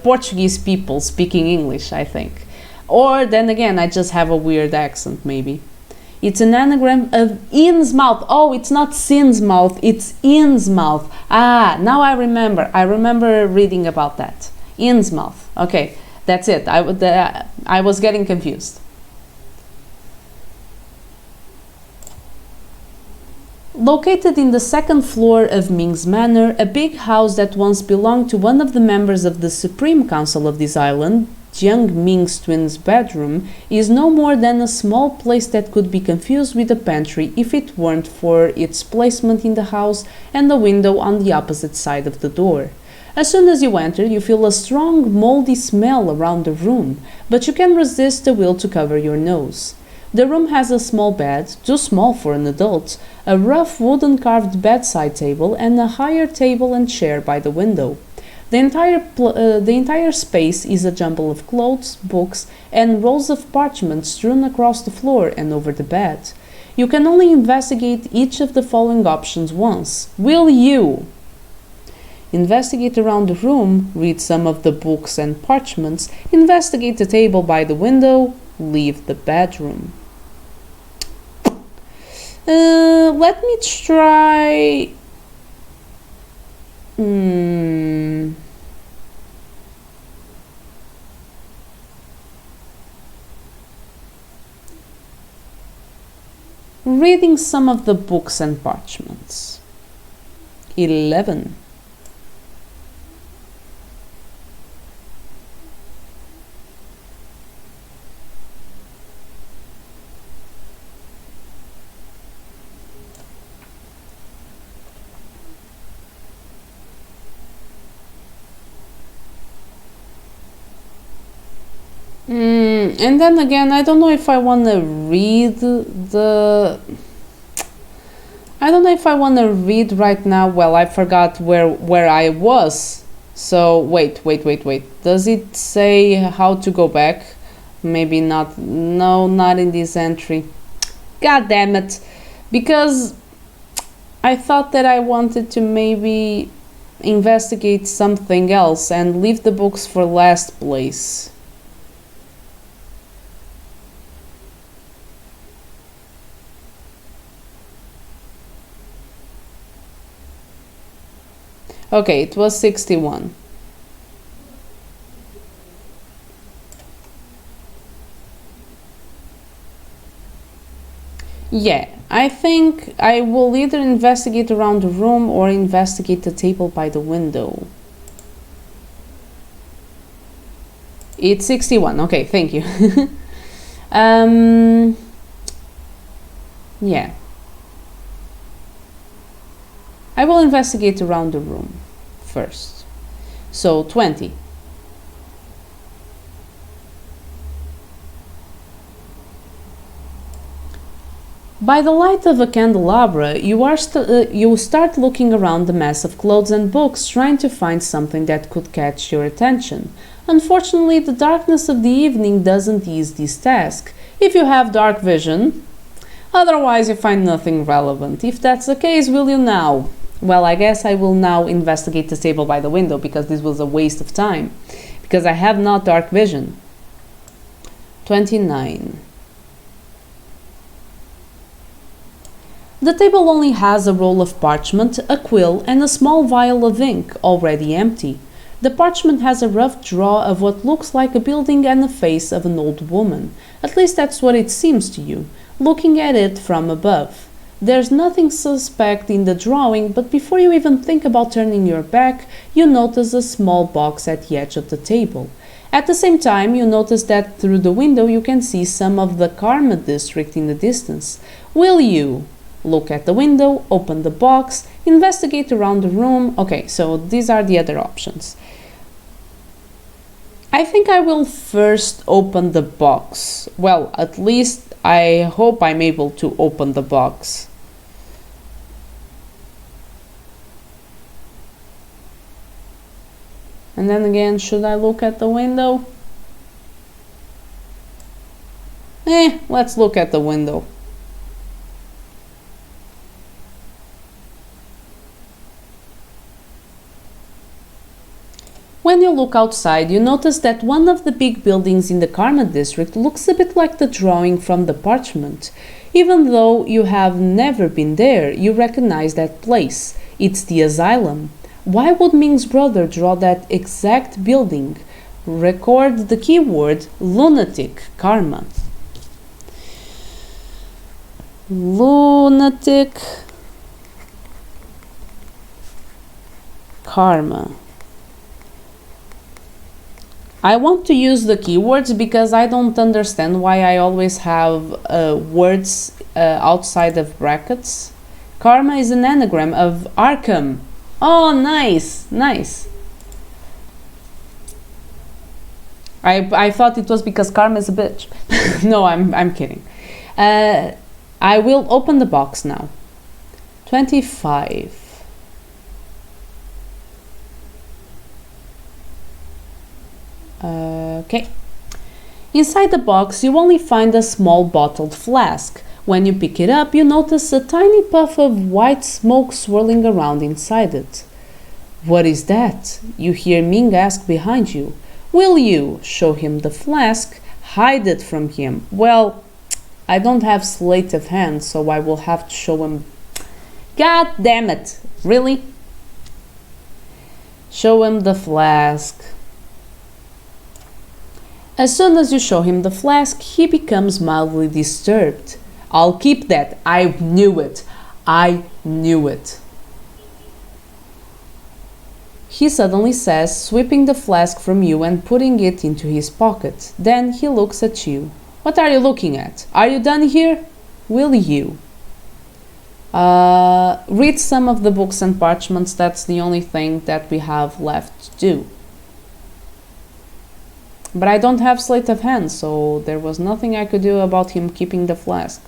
Portuguese people speaking English, I think. Or then again, I just have a weird accent, maybe. It's an anagram of Innsmouth. Oh, it's not Sinsmouth, it's Innsmouth. Ah, now I remember. I remember reading about that. Innsmouth. Okay, that's it. I was getting confused. Located in the 2nd floor of Ming's Manor, a big house that once belonged to one of the members of the Supreme Council of this island, Jiang Ming's twins' bedroom, is no more than a small place that could be confused with a pantry if it weren't for its placement in the house and the window on the opposite side of the door. As soon as you enter, you feel a strong, moldy smell around the room, but you can resist the will to cover your nose. The room has a small bed, too small for an adult, a rough wooden carved bedside table, and a higher table and chair by the window. The entire space is a jumble of clothes, books, and rolls of parchment strewn across the floor and over the bed. You can only investigate each of the following options once. Will you investigate around the room, read some of the books and parchments, investigate the table by the window, leave the bedroom? Let me try. reading some of the books and parchments. 11. And then again, I don't know if I want to read I don't know if I want to read right now. Well, I forgot where I was. So wait. Does it say how to go back? Maybe not. No, not in this entry. God damn it. Because I thought that I wanted to maybe investigate something else and leave the books for last place. Okay, it was 61. Yeah, I think I will either investigate around the room or investigate the table by the window. It's 61. Okay, thank you. Yeah. I will investigate around the room first. So 20. By the light of a candelabra, you start looking around the mass of clothes and books, trying to find something that could catch your attention. Unfortunately, the darkness of the evening doesn't ease this task, if you have dark vision. Otherwise, you find nothing relevant. If that's the case, will you now? Well, I guess I will now investigate the table by the window, because this was a waste of time, because I have not dark vision. 29. The table only has a roll of parchment, a quill, and a small vial of ink, already empty. The parchment has a rough draw of what looks like a building and the face of an old woman. At least that's what it seems to you, looking at it from above. There's nothing suspect in the drawing, but before you even think about turning your back, you notice a small box at the edge of the table. At the same time, you notice that through the window you can see some of the Karma district in the distance. Will you look at the window, open the box, investigate around the room? Okay, so these are the other options. I think I will first open the box. Well, at least I hope I'm able to open the box. And then again, should I look at the window? Let's look at the window. When you look outside, you notice that one of the big buildings in the Karma district looks a bit like the drawing from the parchment. Even though you have never been there, you recognize that place. It's the asylum. Why would Ming's brother draw that exact building? Record the keyword lunatic karma. Lunatic karma. I want to use the keywords because I don't understand why I always have words outside of brackets. Karma is an anagram of Arkham. Oh, nice, nice. I thought it was because karma is a bitch. No, I'm kidding. I will open the box now. 25. Okay. Inside the box, you only find a small bottled flask. When you pick it up, you notice a tiny puff of white smoke swirling around inside it. What is that? You hear Ming ask behind you. Will you show him the flask? Hide it from him. Well, I don't have sleight of hand, so I will have to show him. God damn it! Really? Show him the flask. As soon as you show him the flask, he becomes mildly disturbed. I'll keep that. I knew it. I knew it. He suddenly says, sweeping the flask from you and putting it into his pocket. Then he looks at you. What are you looking at? Are you done here? Will you? Read some of the books and parchments. That's the only thing that we have left to do. But I don't have sleight of hand, so there was nothing I could do about him keeping the flask.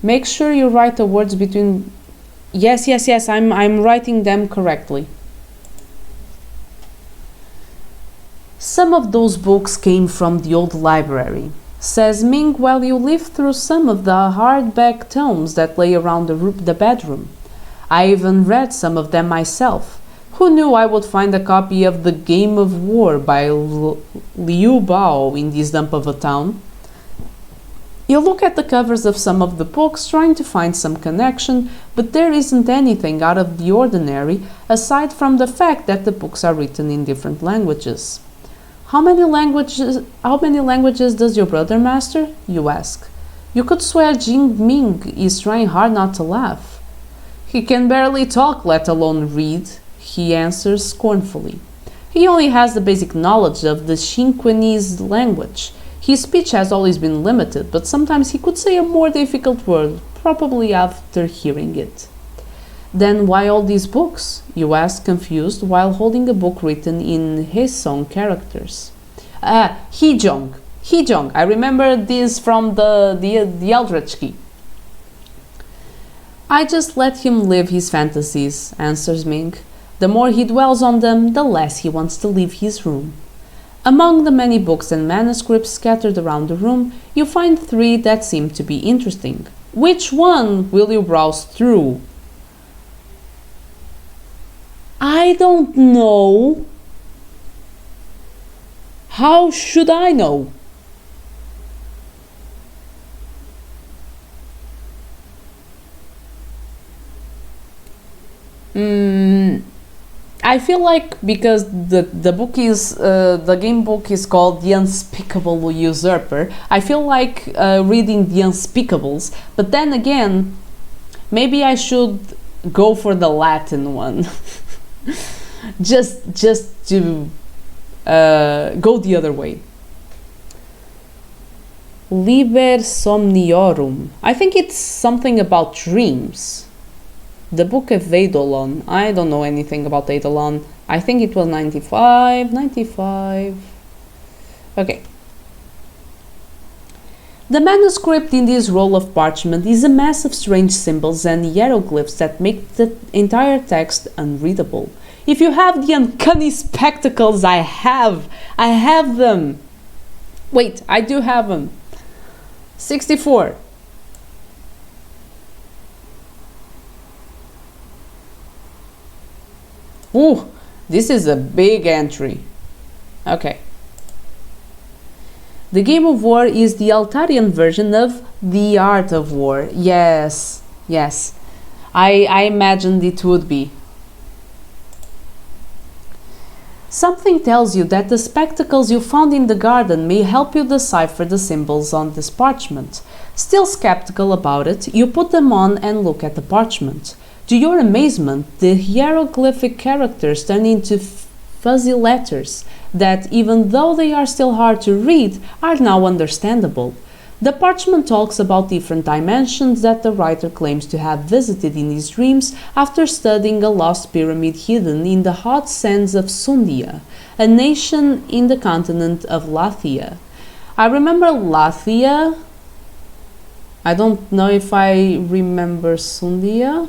Make sure you write the words between... Yes, I'm writing them correctly. Some of those books came from the old library, says Ming while you live through some of the hardback tomes that lay around the bedroom. I even read some of them myself. Who knew I would find a copy of The Game of War by Liu Bao in this dump of a town? You look at the covers of some of the books trying to find some connection, but there isn't anything out of the ordinary aside from the fact that the books are written in different languages. How many languages does your brother master? You ask. You could swear Jing Ming is trying hard not to laugh. He can barely talk, let alone read, he answers scornfully. He only has the basic knowledge of the Xinquanese language. His speech has always been limited, but sometimes he could say a more difficult word, probably after hearing it. Then why all these books? You ask, confused, while holding a book written in Heisong characters. Hijong. I remember this from the Eldritch Key. I just let him live his fantasies, answers Ming. The more he dwells on them, the less he wants to leave his room. Among the many books and manuscripts scattered around the room, you find 3 that seem to be interesting. Which one will you browse through? I don't know. How should I know? I feel like because the book is the game book is called The Unspeakable Usurper. I feel like reading The Unspeakables, but then again, maybe I should go for the Latin one, just to go the other way. Liber Somniorum. I think it's something about dreams. The Book of Eidolon. I don't know anything about Eidolon. I think it was 95. Okay. The manuscript in this roll of parchment is a mass of strange symbols and hieroglyphs that make the entire text unreadable. If you have the uncanny spectacles I have them. Wait, I do have them. 64. Ooh, this is a big entry. Okay. The Game of War is the Eltarian version of The Art of War. Yes. I imagined it would be. Something tells you that the spectacles you found in the garden may help you decipher the symbols on this parchment. Still skeptical about it, you put them on and look at the parchment. To your amazement, the hieroglyphic characters turn into fuzzy letters that, even though they are still hard to read, are now understandable. The parchment talks about different dimensions that the writer claims to have visited in his dreams after studying a lost pyramid hidden in the hot sands of Sundia, a nation in the continent of Lathia. I remember Lathia. I don't know if I remember Sundia.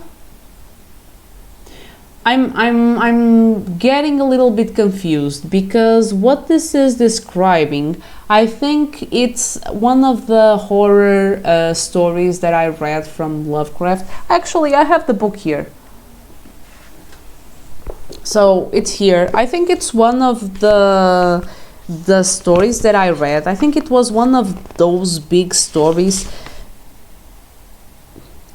I'm getting a little bit confused because what this is describing, I think it's one of the horror stories that I read from Lovecraft. Actually, I have the book here. So it's here. I think it's one of the stories that I read. I think it was one of those big stories.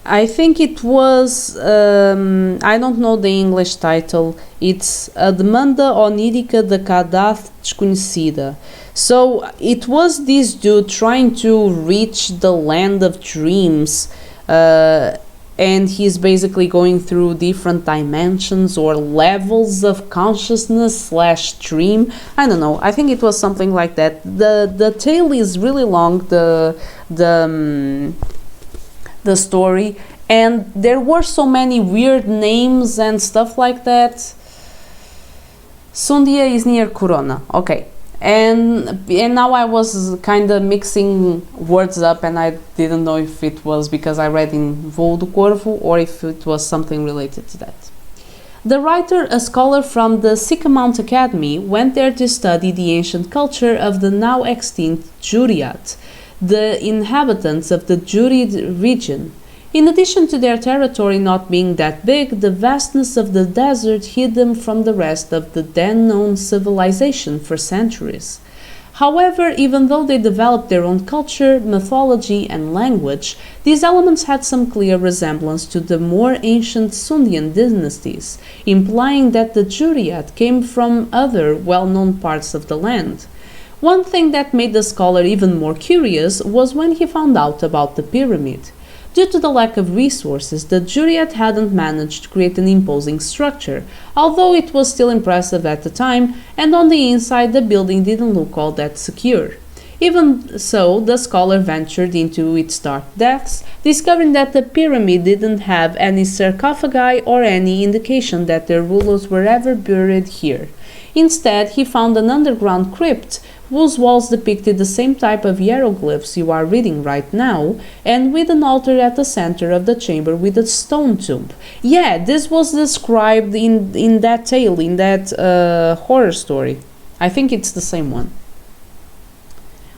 I think it was, I don't know the English title, it's A Demanda Onírica da Caridade Desconhecida. So it was this dude trying to reach the land of dreams, and he's basically going through different dimensions or levels of consciousness slash dream. I don't know. I think it was something like that. The tale is really long. The story, and there were so many weird names and stuff like that. Sundia is near Corona. Okay. And now I was kind of mixing words up, and I didn't know if it was because I read in Voo do Corvo or if it was something related to that. The writer, a scholar from the Sycamore Academy, went there to study the ancient culture of the now extinct Juriat, the inhabitants of the Jurid region. In addition to their territory not being that big, the vastness of the desert hid them from the rest of the then known civilization for centuries. However, even though they developed their own culture, mythology, and language, these elements had some clear resemblance to the more ancient Sundian dynasties, implying that the Juriat came from other well-known parts of the land. One thing that made the scholar even more curious was when he found out about the pyramid. Due to the lack of resources, the Juriat hadn't managed to create an imposing structure, although it was still impressive at the time, and on the inside the building didn't look all that secure. Even so, the scholar ventured into its dark depths, discovering that the pyramid didn't have any sarcophagi or any indication that their rulers were ever buried here. Instead, he found an underground crypt whose walls depicted the same type of hieroglyphs you are reading right now, and with an altar at the center of the chamber with a stone tomb. Yeah, this was described in that tale, in that horror story. I think it's the same one.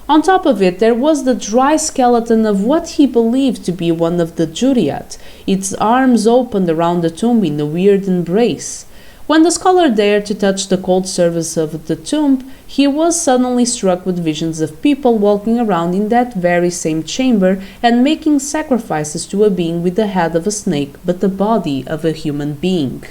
On top of it, there was the dry skeleton of what he believed to be one of the Juriat, its arms opened around the tomb in a weird embrace. When the scholar dared to touch the cold surface of the tomb, he was suddenly struck with visions of people walking around in that very same chamber and making sacrifices to a being with the head of a snake but the body of a human being.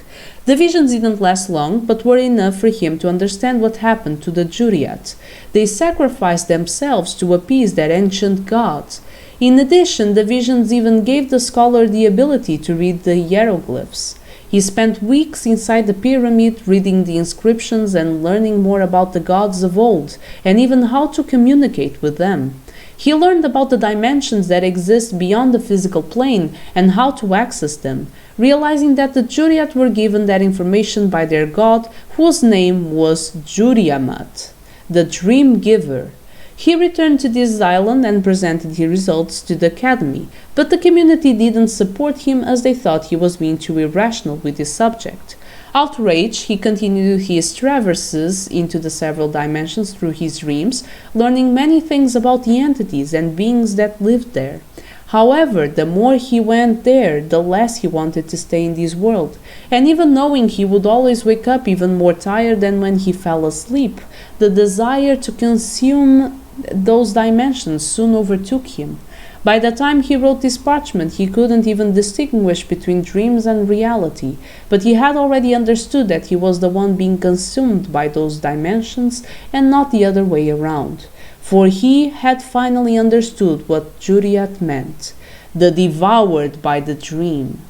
The visions didn't last long, but were enough for him to understand what happened to the Juriat. They sacrificed themselves to appease their ancient gods. In addition, the visions even gave the scholar the ability to read the hieroglyphs. He spent weeks inside the pyramid reading the inscriptions and learning more about the gods of old, and even how to communicate with them. He learned about the dimensions that exist beyond the physical plane and how to access them, realizing that the Juriat were given that information by their god, whose name was Juriamat, the Dream Giver. He returned to this island and presented his results to the academy, but the community didn't support him as they thought he was being too irrational with his subject. Outraged, he continued his traverses into the several dimensions through his dreams, learning many things about the entities and beings that lived there. However, the more he went there, the less he wanted to stay in this world, and even knowing he would always wake up even more tired than when he fell asleep, the desire to consume those dimensions soon overtook him. By the time he wrote this parchment, he couldn't even distinguish between dreams and reality, but he had already understood that he was the one being consumed by those dimensions and not the other way around. For he had finally understood what Juriat meant, the devoured by the dream.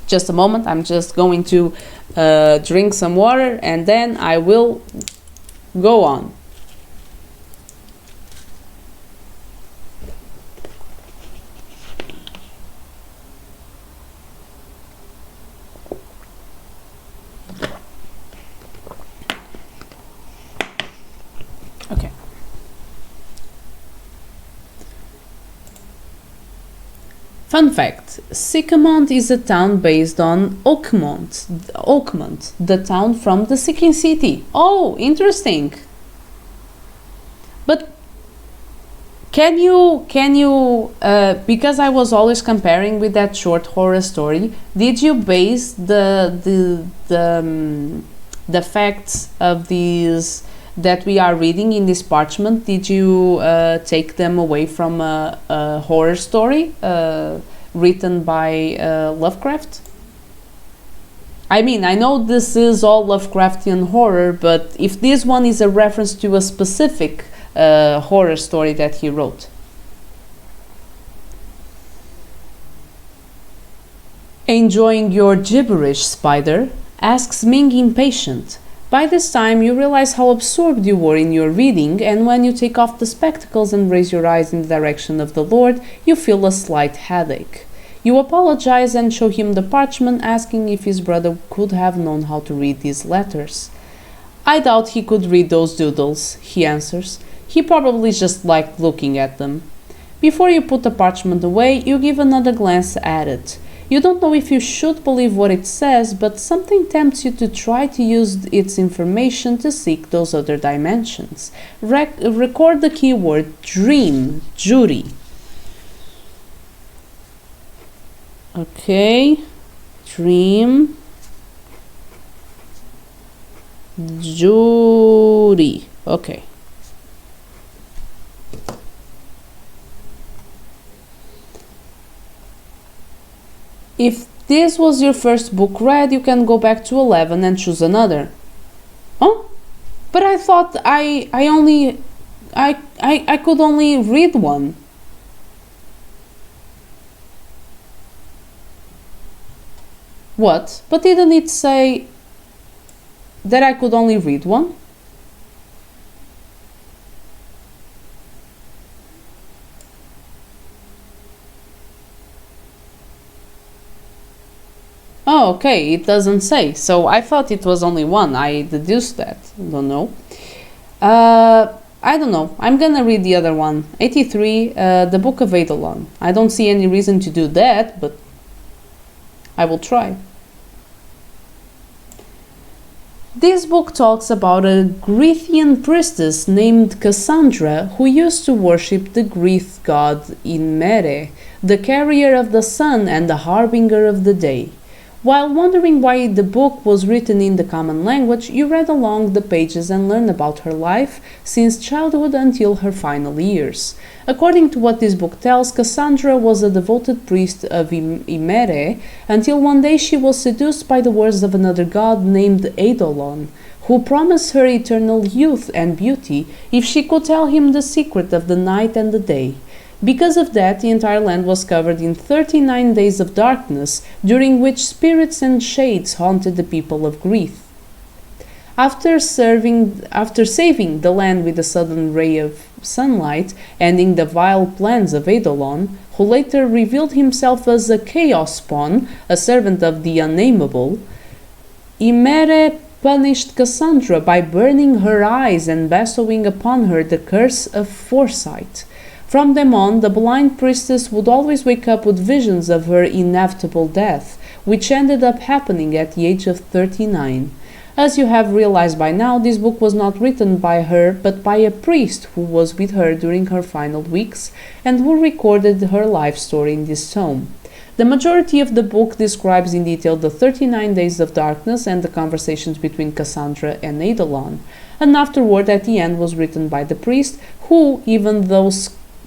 Just a moment, I'm just going to drink some water and then I will go on. Okay. Fun fact, Sycamore is a town based on Oakmont, the town from the Seeking City. Oh, interesting. But can you because I was always comparing with that short horror story, did you base the facts of these that we are reading in this parchment, did you take them away from a horror story written by Lovecraft? I mean, I know this is all Lovecraftian horror, but if this one is a reference to a specific horror story that he wrote. Enjoying your gibberish, Spider? Asks Ming impatient. By this time, you realize how absorbed you were in your reading, and when you take off the spectacles and raise your eyes in the direction of the Lord, you feel a slight headache. You apologize and show him the parchment, asking if his brother could have known how to read these letters. I doubt he could read those doodles, he answers. He probably just liked looking at them. Before you put the parchment away, you give another glance at it. You don't know if you should believe what it says, but something tempts you to try to use its information to seek those other dimensions. Record the keyword dream, Judy. Okay, dream, Judy. Okay. If this was your first book read, you can go back to 11 and choose another. Oh, but I thought I could only read one. What? But didn't it say that I could only read one? Oh, okay, it doesn't say. So I thought it was only one. I deduced that. Don't know. I don't know. I'm gonna read the other one. 83, the Book of Eidolon. I don't see any reason to do that, but I will try. This book talks about a Grecian priestess named Cassandra who used to worship the Greek god Imere, the carrier of the sun and the harbinger of the day. While wondering why the book was written in the common language, you read along the pages and learned about her life since childhood until her final years. According to what this book tells, Cassandra was a devoted priest of Imere until one day she was seduced by the words of another god named Eidolon, who promised her eternal youth and beauty if she could tell him the secret of the night and the day. Because of that, the entire land was covered in 39 days of darkness, during which spirits and shades haunted the people of Greece. After saving the land with a sudden ray of sunlight, ending the vile plans of Eidolon, who later revealed himself as a chaos spawn, a servant of the Unnameable, Imere punished Cassandra by burning her eyes and bestowing upon her the curse of foresight. From then on, the blind priestess would always wake up with visions of her inevitable death, which ended up happening at the age of 39. As you have realized by now, this book was not written by her, but by a priest who was with her during her final weeks and who recorded her life story in this tome. The majority of the book describes in detail the 39 days of darkness and the conversations between Cassandra and Eidolon. And afterward, at the end, was written by the priest, who, even though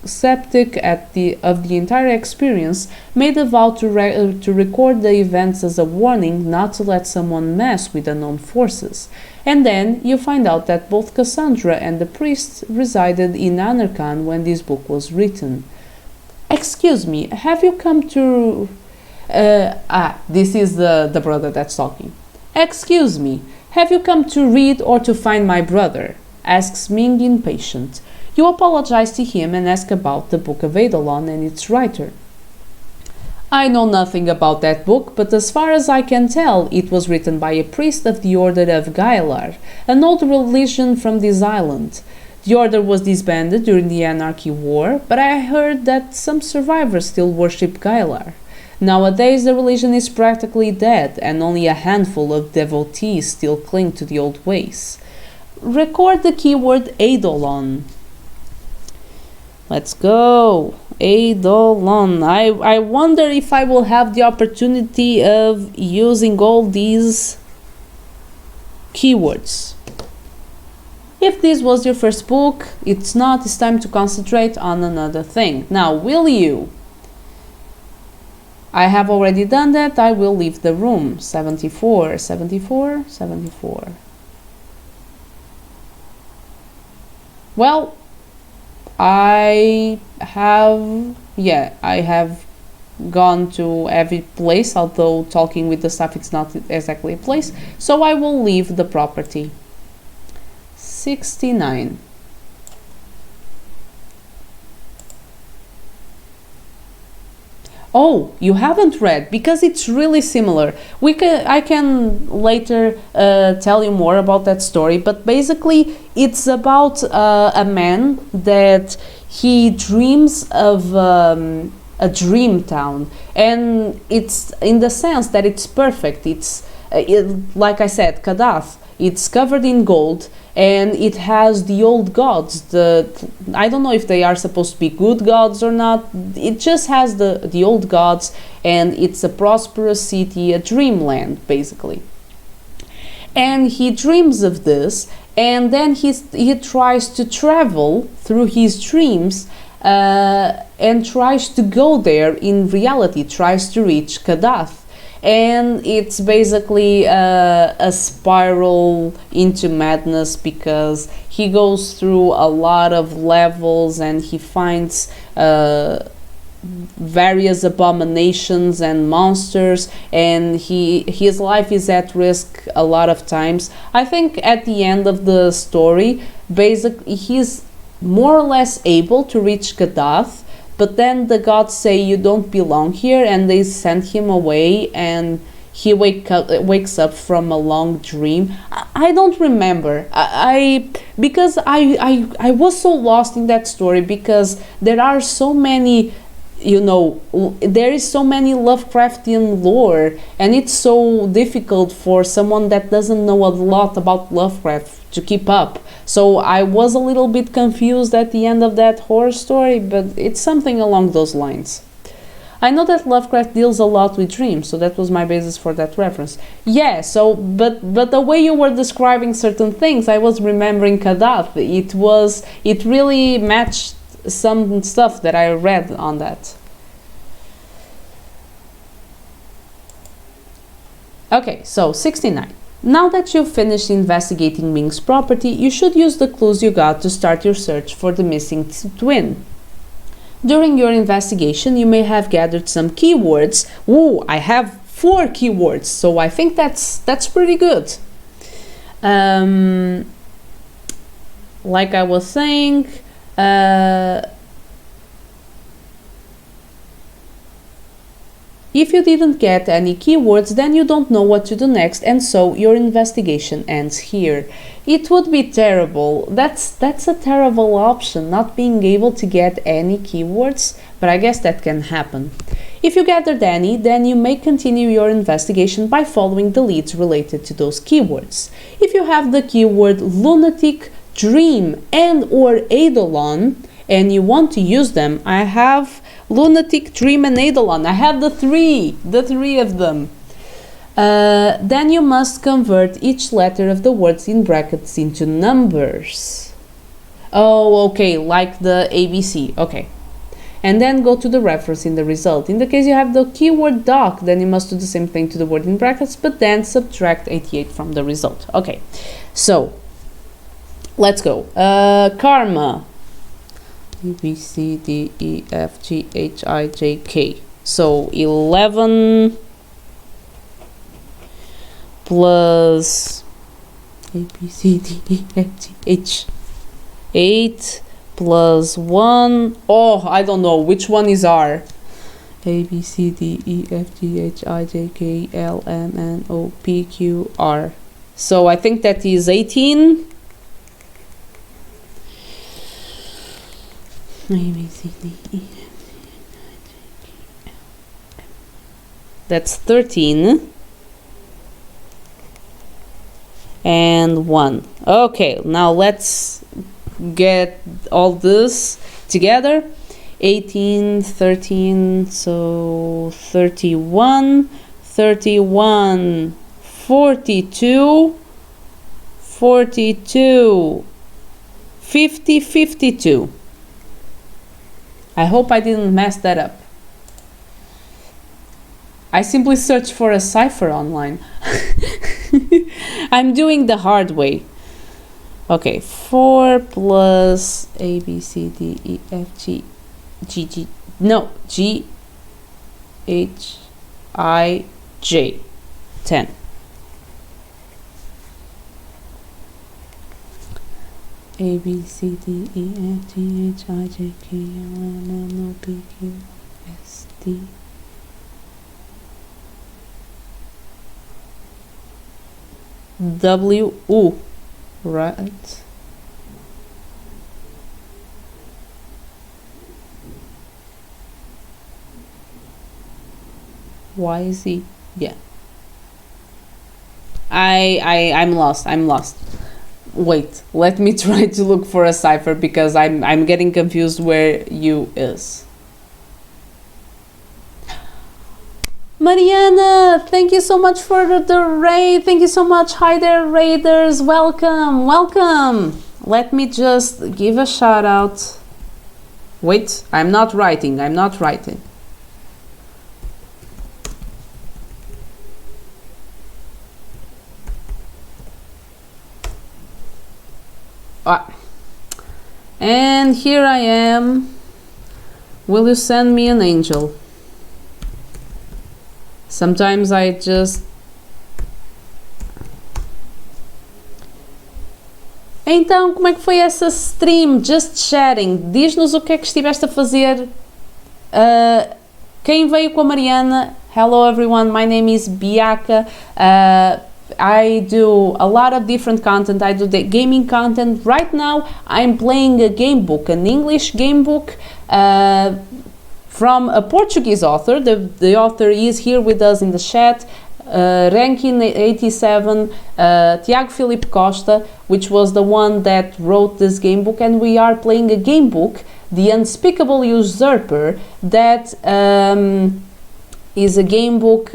skeptic of the entire experience, made a vow to record the events as a warning not to let someone mess with unknown forces. And then you find out that both Cassandra and the priest resided in Anarchan when this book was written. Excuse me, have you come to... this is the brother that's talking. Excuse me, have you come to read or to find my brother? Asks Ming impatient. You apologize to him and ask about the Book of Eidolon and its writer. I know nothing about that book, but as far as I can tell, it was written by a priest of the Order of Gaelar, an old religion from this island. The order was disbanded during the Anarchy War, but I heard that some survivors still worship Gaelar. Nowadays, the religion is practically dead, and only a handful of devotees still cling to the old ways. Record the keyword Eidolon. Let's go. Eidolon. I wonder if I will have the opportunity of using all these keywords. If this was your first book, it's not. It's time to concentrate on another thing. Now, will you I have already done that. I will leave the room. 74, 74, 74. Well, I have gone to every place, although talking with the staff it's not exactly a place, so I will leave the property. 69. Oh, you haven't read, because it's really similar. I can later tell you more about that story, but basically it's about a man that he dreams of a dream town, and it's in the sense that it's perfect. It's like I said, Kadath. It's covered in gold, and it has the old gods. I don't know if they are supposed to be good gods or not. It just has the old gods, and it's a prosperous city, a dreamland, basically. And he dreams of this, and then he tries to travel through his dreams and tries to go there in reality, tries to reach Kadath. And it's basically a spiral into madness, because he goes through a lot of levels and he finds various abominations and monsters, and his life is at risk a lot of times. I think at the end of the story, basically he's more or less able to reach Kadath, but then the gods say you don't belong here, and they send him away, and he wakes up from a long dream. I don't remember. Because I was so lost in that story, because there are so many, there is so many Lovecraftian lore, and it's so difficult for someone that doesn't know a lot about Lovecraft to keep up. So I was a little bit confused at the end of that horror story, but it's something along those lines. I know that Lovecraft deals a lot with dreams, so that was my basis for that reference. Yeah, so, but the way you were describing certain things, I was remembering Kadath. It really matched some stuff that I read on that. Okay, so 69. Now that you've finished investigating Ming's property, you should use the clues you got to start your search for the missing twin. During your investigation, you may have gathered some keywords. Ooh, I have 4 keywords, so I think that's pretty good. Like I was saying, if you didn't get any keywords, then you don't know what to do next, and so your investigation ends here. It would be terrible. That's a terrible option, not being able to get any keywords, but I guess that can happen. If you gathered any, then you may continue your investigation by following the leads related to those keywords. If you have the keyword lunatic, dream, and or eidolon, and you want to use them, I have lunatic, dream, and eidolon. I have the three of them. Then you must convert each letter of the words in brackets into numbers. Oh, okay, like the ABC. Okay. And then go to the reference in the result. In the case you have the keyword doc, then you must do the same thing to the word in brackets, but then subtract 88 from the result. Okay, so let's go. Karma. A, B, C, D, E, F, G, H, I, J, K. So 11 plus A, B, C, D, E, F, G, H. 8 plus 1. Oh, I don't know. Which one is R? A, B, C, D, E, F, G, H, I, J, K, L, M, N, O, P, Q, R. So I think that is 18. A, B, C, D, E, F, G, H, I, J, K, L, M. That's 13. And 1. Okay, now let's get all this together. 18, 13, so 31, 42, 42, 50, 52. I hope I didn't mess that up. I simply searched for a cipher online. I'm doing the hard way. Okay, 4 plus A, B, C, D, E, F, G, G, G, no, G, H, I, J, 10. A, B, C, D, E, F, G, H, I, J, K, L, M, N, O, P, Q, S, T, W, U, right? Y, Z, yeah. I'm lost. Wait, let me try to look for a cipher because I'm getting confused where U is. Mariana, thank you so much for the raid. Thank you so much. Hi there, raiders. Welcome. Let me just give a shout out. Wait, I'm not writing. And here I am. Will you send me an angel? Sometimes I just... Então, como é que foi essa stream? Just chatting. Diz-nos o que é que estiveste a fazer. Quem veio com a Mariana? Hello everyone, my name is Biaka. I do a lot of different content. I do the gaming content. Right now, I'm playing a game book, an English game book from a Portuguese author. The author is here with us in the chat. Ranking 87, Tiago Filipe Costa, which was the one that wrote this game book, and we are playing a game book, The Unspeakable Usurper, that is a game book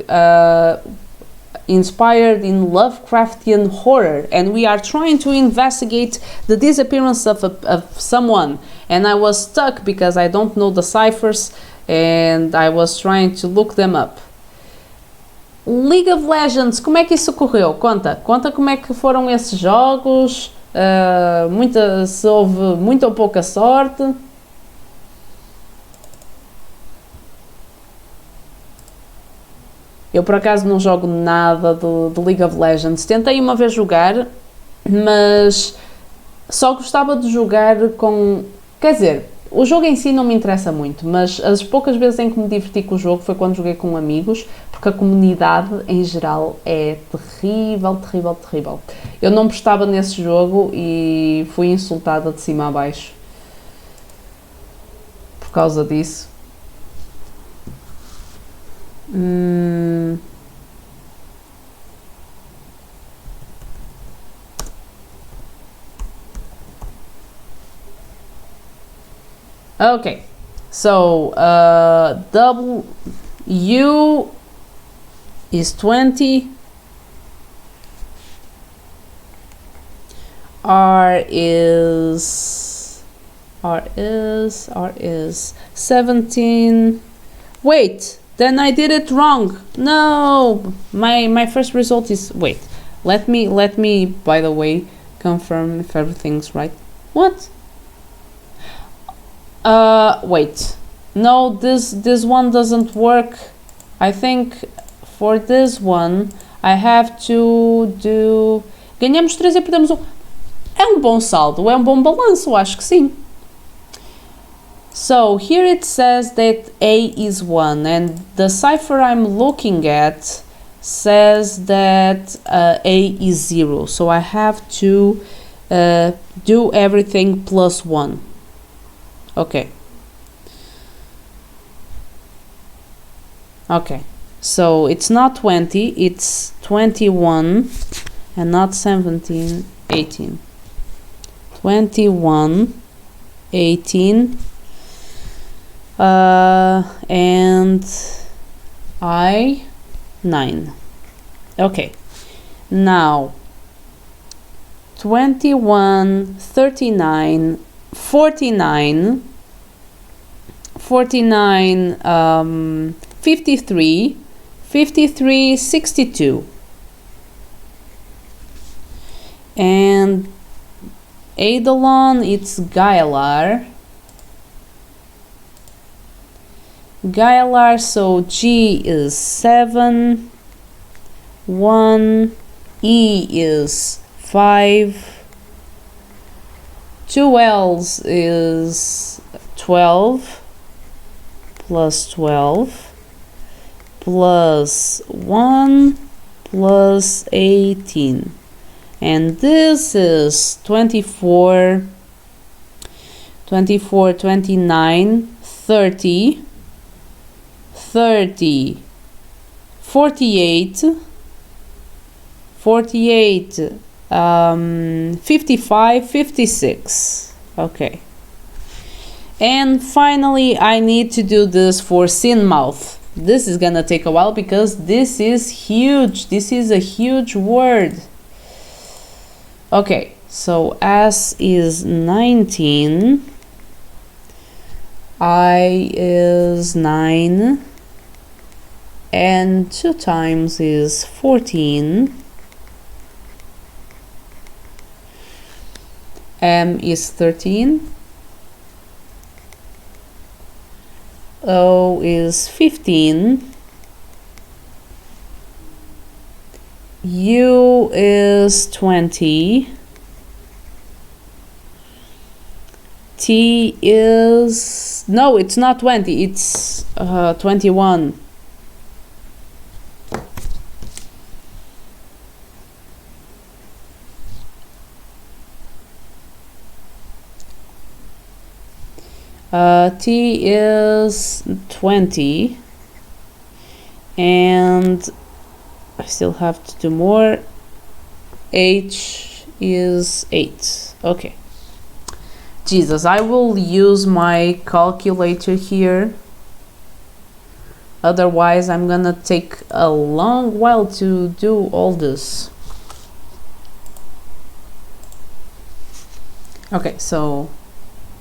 inspired in Lovecraftian horror, and we are trying to investigate the disappearance of someone. And I was stuck because I don't know the ciphers, and I was trying to look them up. League of Legends, como é que isso ocorreu? Conta como é que foram esses jogos, se houve muita ou pouca sorte. Eu por acaso não jogo nada do League of Legends. Tentei uma vez jogar, mas só gostava de jogar com... Quer dizer, o jogo em si não me interessa muito, mas as poucas vezes em que me diverti com o jogo foi quando joguei com amigos, porque a comunidade em geral é terrível. Eu não gostava nesse jogo e fui insultada de cima a baixo por causa disso. Okay, so U is 20, R is 17. Wait, then I did it wrong. No, my first result is... Wait, let me by the way confirm if everything's right. What? Wait, no, this one doesn't work. I think for this one I have to do... Ganhamos 3 e perdemos 1. É bom saldo, é bom balanço, acho que sim. So here it says that A is 1, and the cipher I'm looking at says that A is 0. So I have to do everything plus 1. Okay. So it's not 20, it's 21 and not 17, 18. 21, 18, and I 9. Okay, now 21, 39, 49, 53, 53, 62. And Eidolon, it's Gailar. Gailar, so G is 7, 1, E is 5, 2 L's is 12, plus 12, plus 1, plus 18. And this is 24, 24, 29, 30, 30, 48, 48, 55, 56. Okay. And finally, I need to do this for Sinmouth. This is gonna take a while because this is huge. This is a huge word. Okay, so S is 19, I is 9, and 2 times is 14, M is 13, O is 15, U is 20, T is, no, it's not 20, it's 21. T is 20, and I still have to do more. H is 8. Okay. Jesus, I will use my calculator here. Otherwise, I'm gonna take a long while to do all this. Okay, so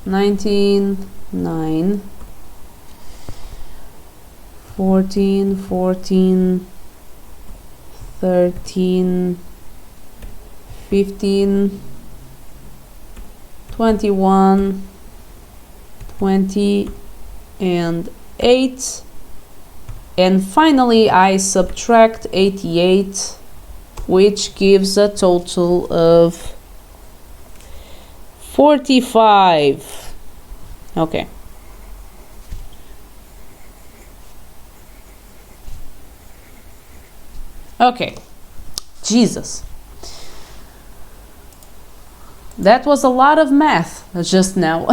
19, 9, 14, 14, 13, 15, 21, 20, and 8. And finally, I subtract 88, which gives a total of 45. Okay. Okay. Jesus. That was a lot of math just now.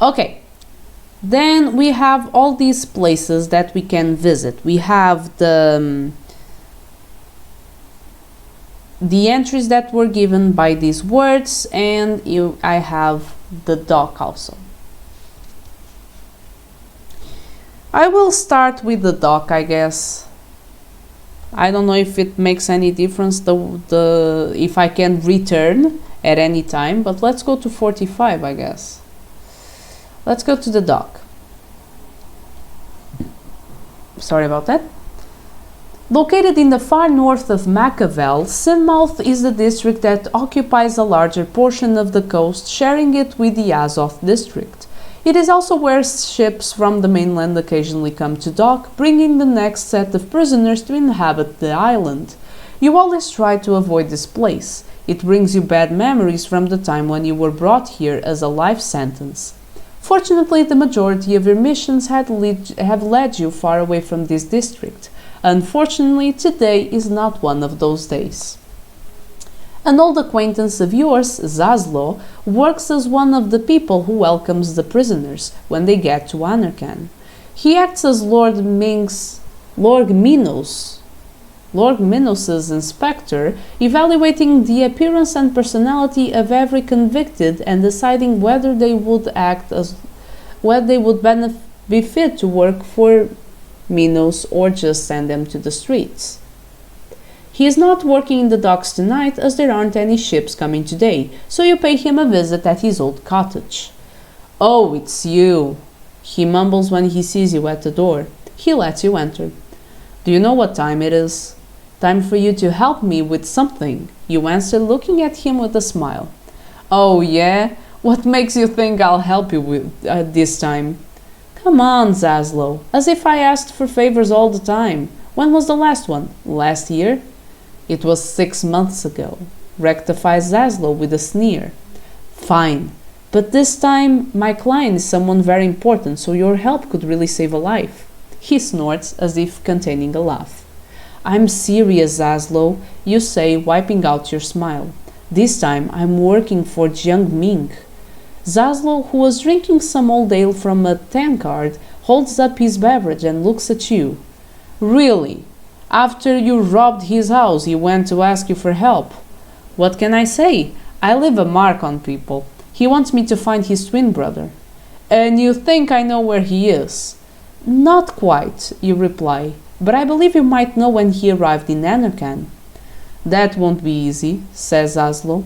Okay. Then we have all these places that we can visit. We have the entries that were given by these words, and I have the dock also. I will start with the dock, I guess. I don't know if it makes any difference if I can return at any time, but let's go to 45, I guess. Let's go to the dock. Sorry about that. Located in the far north of Machiavel, Sinmouth is the district that occupies a larger portion of the coast, sharing it with the Azov district. It is also where ships from the mainland occasionally come to dock, bringing the next set of prisoners to inhabit the island. You always try to avoid this place. It brings you bad memories from the time when you were brought here as a life sentence. Fortunately, the majority of your missions have led you far away from this district. Unfortunately, today is not one of those days. An old acquaintance of yours, Zaslo, works as one of the people who welcomes the prisoners when they get to Anarchan. He acts as Lord Minos's inspector, evaluating the appearance and personality of every convicted and deciding whether they would be fit to work for Minos or just send them to the streets. He is not working in the docks tonight as there aren't any ships coming today, so you pay him a visit at his old cottage. "Oh, it's you," he mumbles when he sees you at the door. He lets you enter. Do you know what time it is? Time for you to help me with something, you answer, looking at him with a smile. Oh yeah? What makes you think I'll help you with this time? Come on, Zaslow, as if I asked for favors all the time. When was the last one? Last year? It was 6 months ago, rectifies Zaslow with a sneer. Fine, but this time my client is someone very important, so your help could really save a life. He snorts as if containing a laugh. I'm serious, Zaslow, you say, wiping out your smile. This time I'm working for Jiang Ming. Zaslow, who was drinking some old ale from a tankard, holds up his beverage and looks at you. Really? After you robbed his house, he went to ask you for help? What can I say? I leave a mark on people. He wants me to find his twin brother. And you think I know where he is? Not quite, you reply, but I believe you might know when he arrived in Anarchan. That won't be easy, says Zaslow.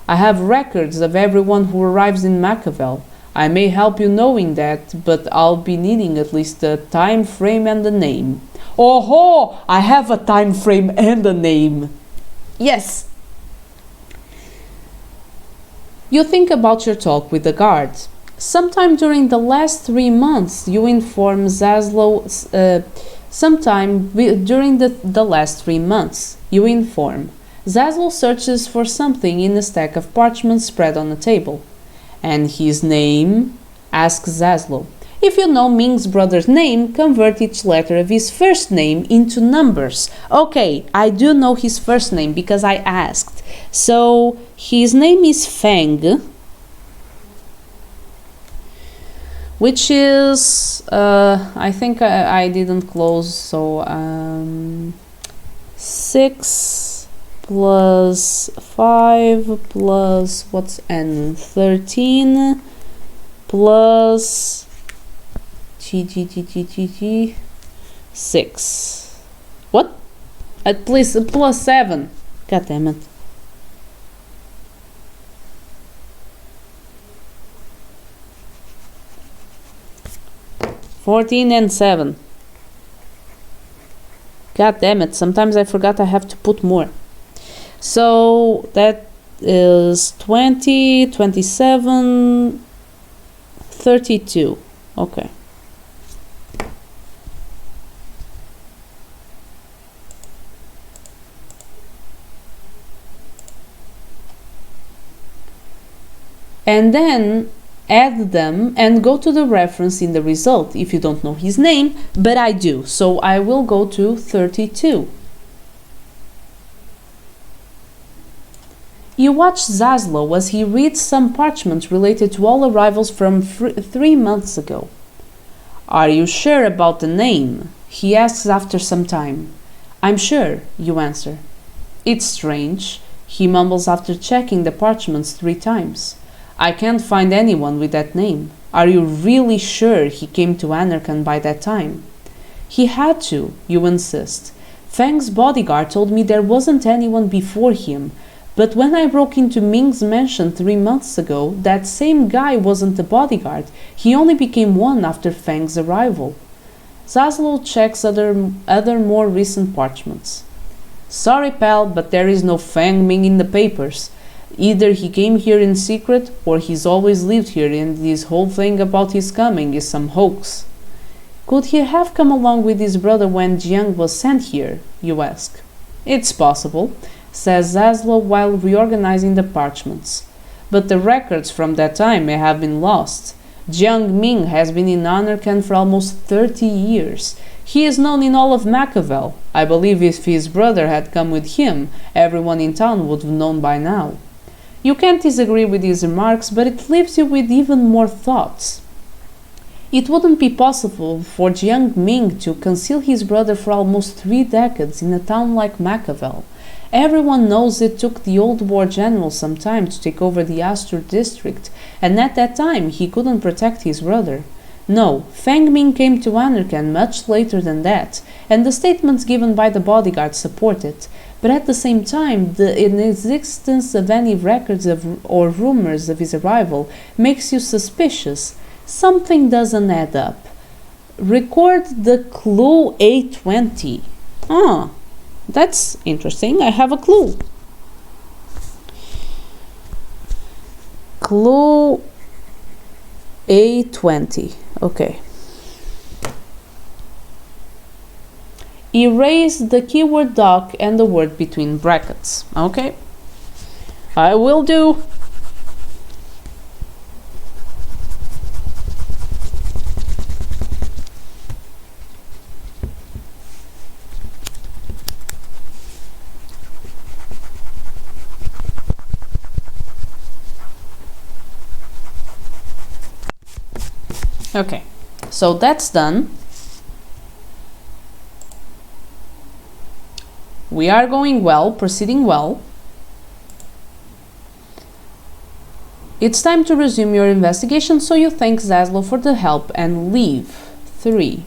I have records of everyone who arrives in Machiavel. I may help you knowing that, but I'll be needing at least a time frame and a name. Oh-ho! I have a time frame and a name. Yes. You think about your talk with the guard. Sometime during the last 3 months, you inform Zaslow. During the last 3 months, you inform. Zaslow searches for something in a stack of parchments spread on a table. And his name? Asks Zaslow. If you know Ming's brother's name, convert each letter of his first name into numbers. Okay, I do know his first name because I asked. So, his name is Feng, which is, I think I didn't close, so 6 plus 5 plus, what's n? 13 plus 6. What? At least plus 7. God damn it. $14 and 7. God damn it, sometimes I forgot I have to put more. So that is 20, 27, 32. Okay. And then add them and go to the reference in the result if you don't know his name, but I do, so I will go to 32. You watch Zaslow as he reads some parchments related to all arrivals from 3 months ago. Are you sure about the name? He asks after some time. I'm sure, you answer. It's strange, he mumbles after checking the parchments 3 times. I can't find anyone with that name. Are you really sure he came to Anarchan by that time? He had to, you insist. Feng's bodyguard told me there wasn't anyone before him, but when I broke into Ming's mansion 3 months ago, that same guy wasn't the bodyguard. He only became one after Feng's arrival. Zaslow checks other more recent parchments. Sorry, pal, but there is no Feng Ming in the papers. Either he came here in secret, or he's always lived here and this whole thing about his coming is some hoax. Could he have come along with his brother when Jiang was sent here, you ask? It's possible, says Zaslow while reorganizing the parchments. But the records from that time may have been lost. Jiang Ming has been in Anarchan for almost 30 years. He is known in all of Machiavel. I believe if his brother had come with him, everyone in town would have known by now. You can't disagree with these remarks, but it leaves you with even more thoughts. It wouldn't be possible for Jiang Ming to conceal his brother for almost 3 decades in a town like Machiavel. Everyone knows it took the old war general some time to take over the Astur district, and at that time he couldn't protect his brother. No, Feng Ming came to Anarchan much later than that, and the statements given by the bodyguard support it. But at the same time, the inexistence of any records or rumors of his arrival makes you suspicious. Something doesn't add up. Record the clue A20. Ah, that's interesting. I have a clue. Clue A20. Okay. Erase the keyword doc and the word between brackets. Okay. I will do. Okay, so that's done. We are going well, proceeding well. It's time to resume your investigation, so you thank Zaslow for the help and leave. 3.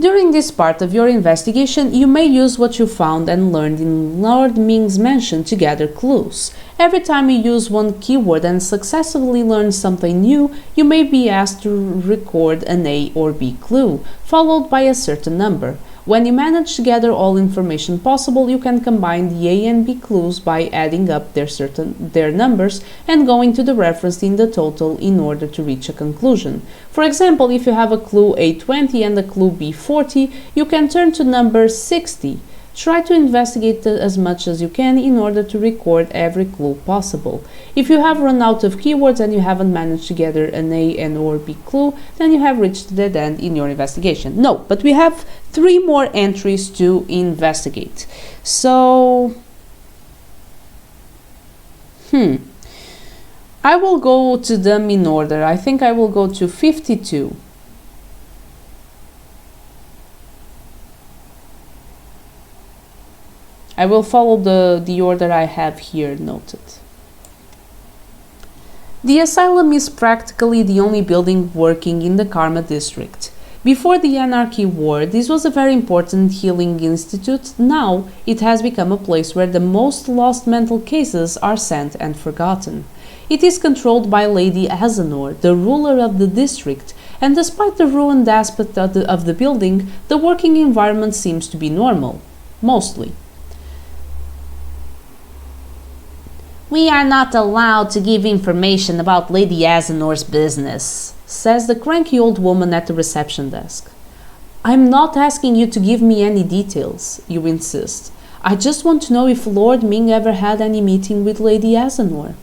During this part of your investigation, you may use what you found and learned in Lord Ming's mansion to gather clues. Every time you use one keyword and successfully learn something new, you may be asked to record an A or B clue, followed by a certain number. When you manage to gather all information possible, you can combine the A and B clues by adding up their numbers and going to the reference in the total in order to reach a conclusion. For example, if you have a clue A20 and a clue B40, you can turn to number 60. Try to investigate as much as you can in order to record every clue possible. If you have run out of keywords and you haven't managed to gather an A and or B clue, then you have reached the dead end in your investigation. No, but we have 3 more entries to investigate. So, I will go to them in order. I think I will go to 52. I will follow the order I have here noted. The asylum is practically the only building working in the Karma district. Before the Anarchy War, this was a very important healing institute. Now, it has become a place where the most lost mental cases are sent and forgotten. It is controlled by Lady Azanor, the ruler of the district, and despite the ruined aspect of the building, the working environment seems to be normal. Mostly. "We are not allowed to give information about Lady Azanor's business," says the cranky old woman at the reception desk. "I'm not asking you to give me any details," you insist. "I just want to know if Lord Ming ever had any meeting with Lady Azanor."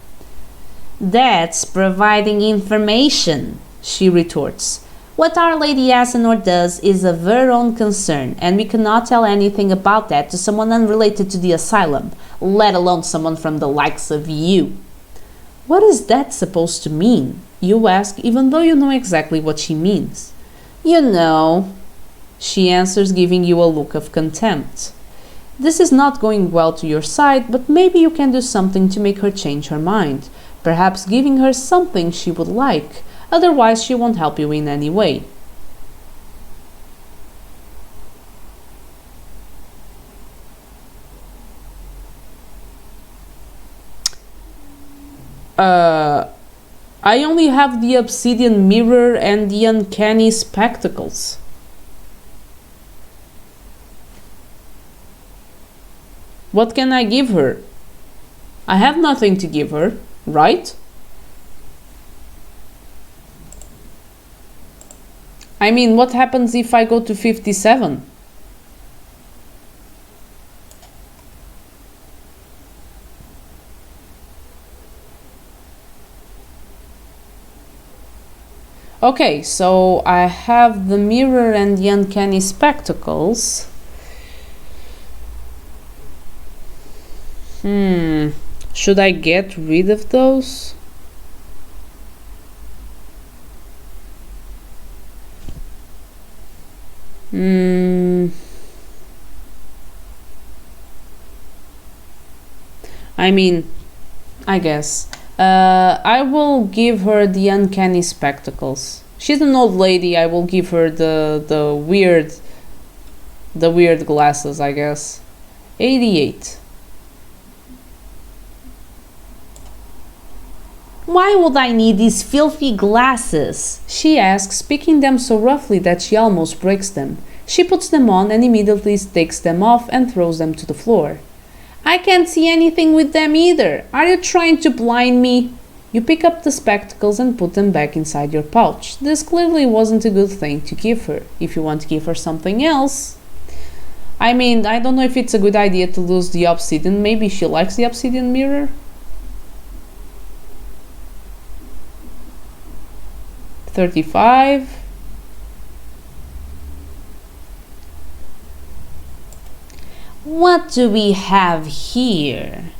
"That's providing information," she retorts. "What our Lady Azanor does is of her own concern, and we cannot tell anything about that to someone unrelated to the asylum, let alone someone from the likes of you." "What is that supposed to mean?" you ask, even though you know exactly what she means. "You know," she answers, giving you a look of contempt. This is not going well to your side, but maybe you can do something to make her change her mind, perhaps giving her something she would like. Otherwise, she won't help you in any way. I only have the obsidian mirror and the uncanny spectacles. What can I give her? I have nothing to give her, right? I mean, what happens if I go to 57? Okay, so I have the mirror and the uncanny spectacles. Should I get rid of those? I mean, I guess. I will give her the uncanny spectacles. She's an old lady. I will give her the weird glasses, I guess. 88. Why would I need these filthy glasses? She asks, picking them so roughly that she almost breaks them. She puts them on and immediately takes them off and throws them to the floor. I can't see anything with them either. Are you trying to blind me? You pick up the spectacles and put them back inside your pouch. This clearly wasn't a good thing to give her. If you want to give her something else... I mean, I don't know if it's a good idea to lose the obsidian. Maybe she likes the obsidian mirror? 35. What do we have here?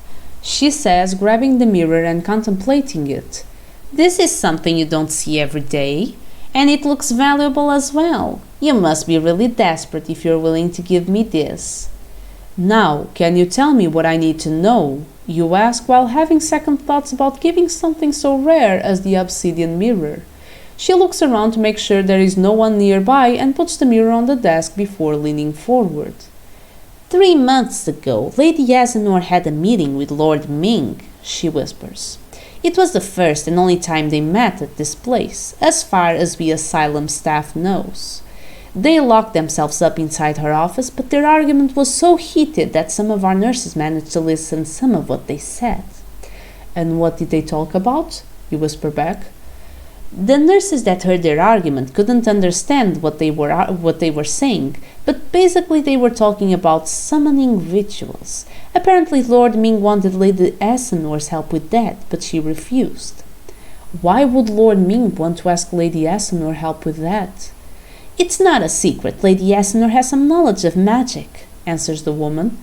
She says, grabbing the mirror and contemplating it. This is something you don't see every day, and it looks valuable as well. You must be really desperate if you're willing to give me this. Now, can you tell me what I need to know? You ask while having second thoughts about giving something so rare as the obsidian mirror. She looks around to make sure there is no one nearby and puts the mirror on the desk before leaning forward. 3 months ago, Lady Asenor had a meeting with Lord Ming, she whispers. It was the first and only time they met at this place, as far as we asylum staff knows. They locked themselves up inside her office, but their argument was so heated that some of our nurses managed to listen some of what they said. And what did they talk about? You whisper back. The nurses that heard their argument couldn't understand what they were saying, but basically they were talking about summoning rituals. Apparently Lord Ming wanted Lady Asenor's help with that, but she refused. Why would Lord Ming want to ask Lady Asenor help with that? It's not a secret. Lady Asenor has some knowledge of magic, answers the woman.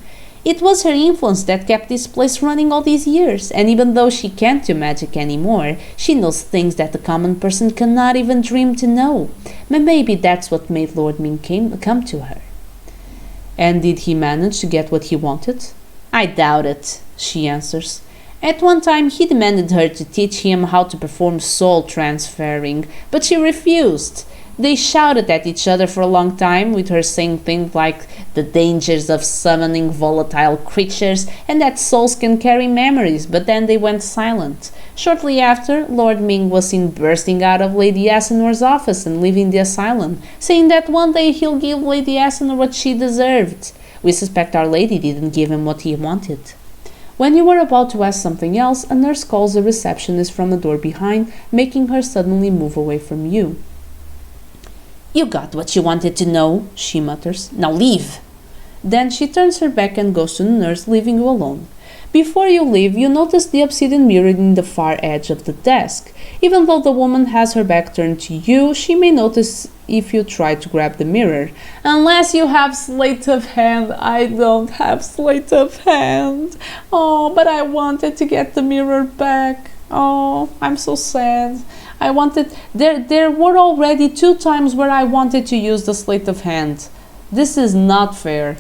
It was her influence that kept this place running all these years, and even though she can't do magic anymore, she knows things that the common person cannot even dream to know. But maybe that's what made Lord Ming come to her. And did he manage to get what he wanted? I doubt it, she answers. At one time he demanded her to teach him how to perform soul transferring, but she refused. They shouted at each other for a long time, with her saying things like the dangers of summoning volatile creatures and that souls can carry memories, but then they went silent. Shortly after, Lord Ming was seen bursting out of Lady Asenor's office and leaving the asylum, saying that one day he'll give Lady Asenor what she deserved. We suspect Our Lady didn't give him what he wanted. When you were about to ask something else, a nurse calls a receptionist from the door behind, making her suddenly move away from you. You got what you wanted to know, she mutters. Now leave. Then she turns her back and goes to the nurse, leaving you alone. Before you leave, you notice the obsidian mirror in the far edge of the desk. Even though the woman has her back turned to you, she may notice if you try to grab the mirror. Unless you have sleight of hand. I don't have sleight of hand. Oh, but I wanted to get the mirror back. Oh, I'm so sad. I wanted... There were already 2 times where I wanted to use the sleight of hand. This is not fair.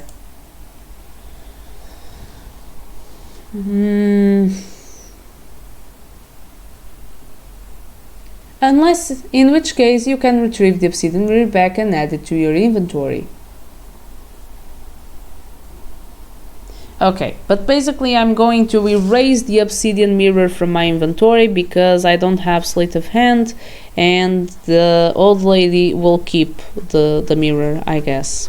Unless, in which case you can retrieve the obsidian mirror back and add it to your inventory. Okay, but basically I'm going to erase the obsidian mirror from my inventory because I don't have sleight of hand, and the old lady will keep the mirror, I guess.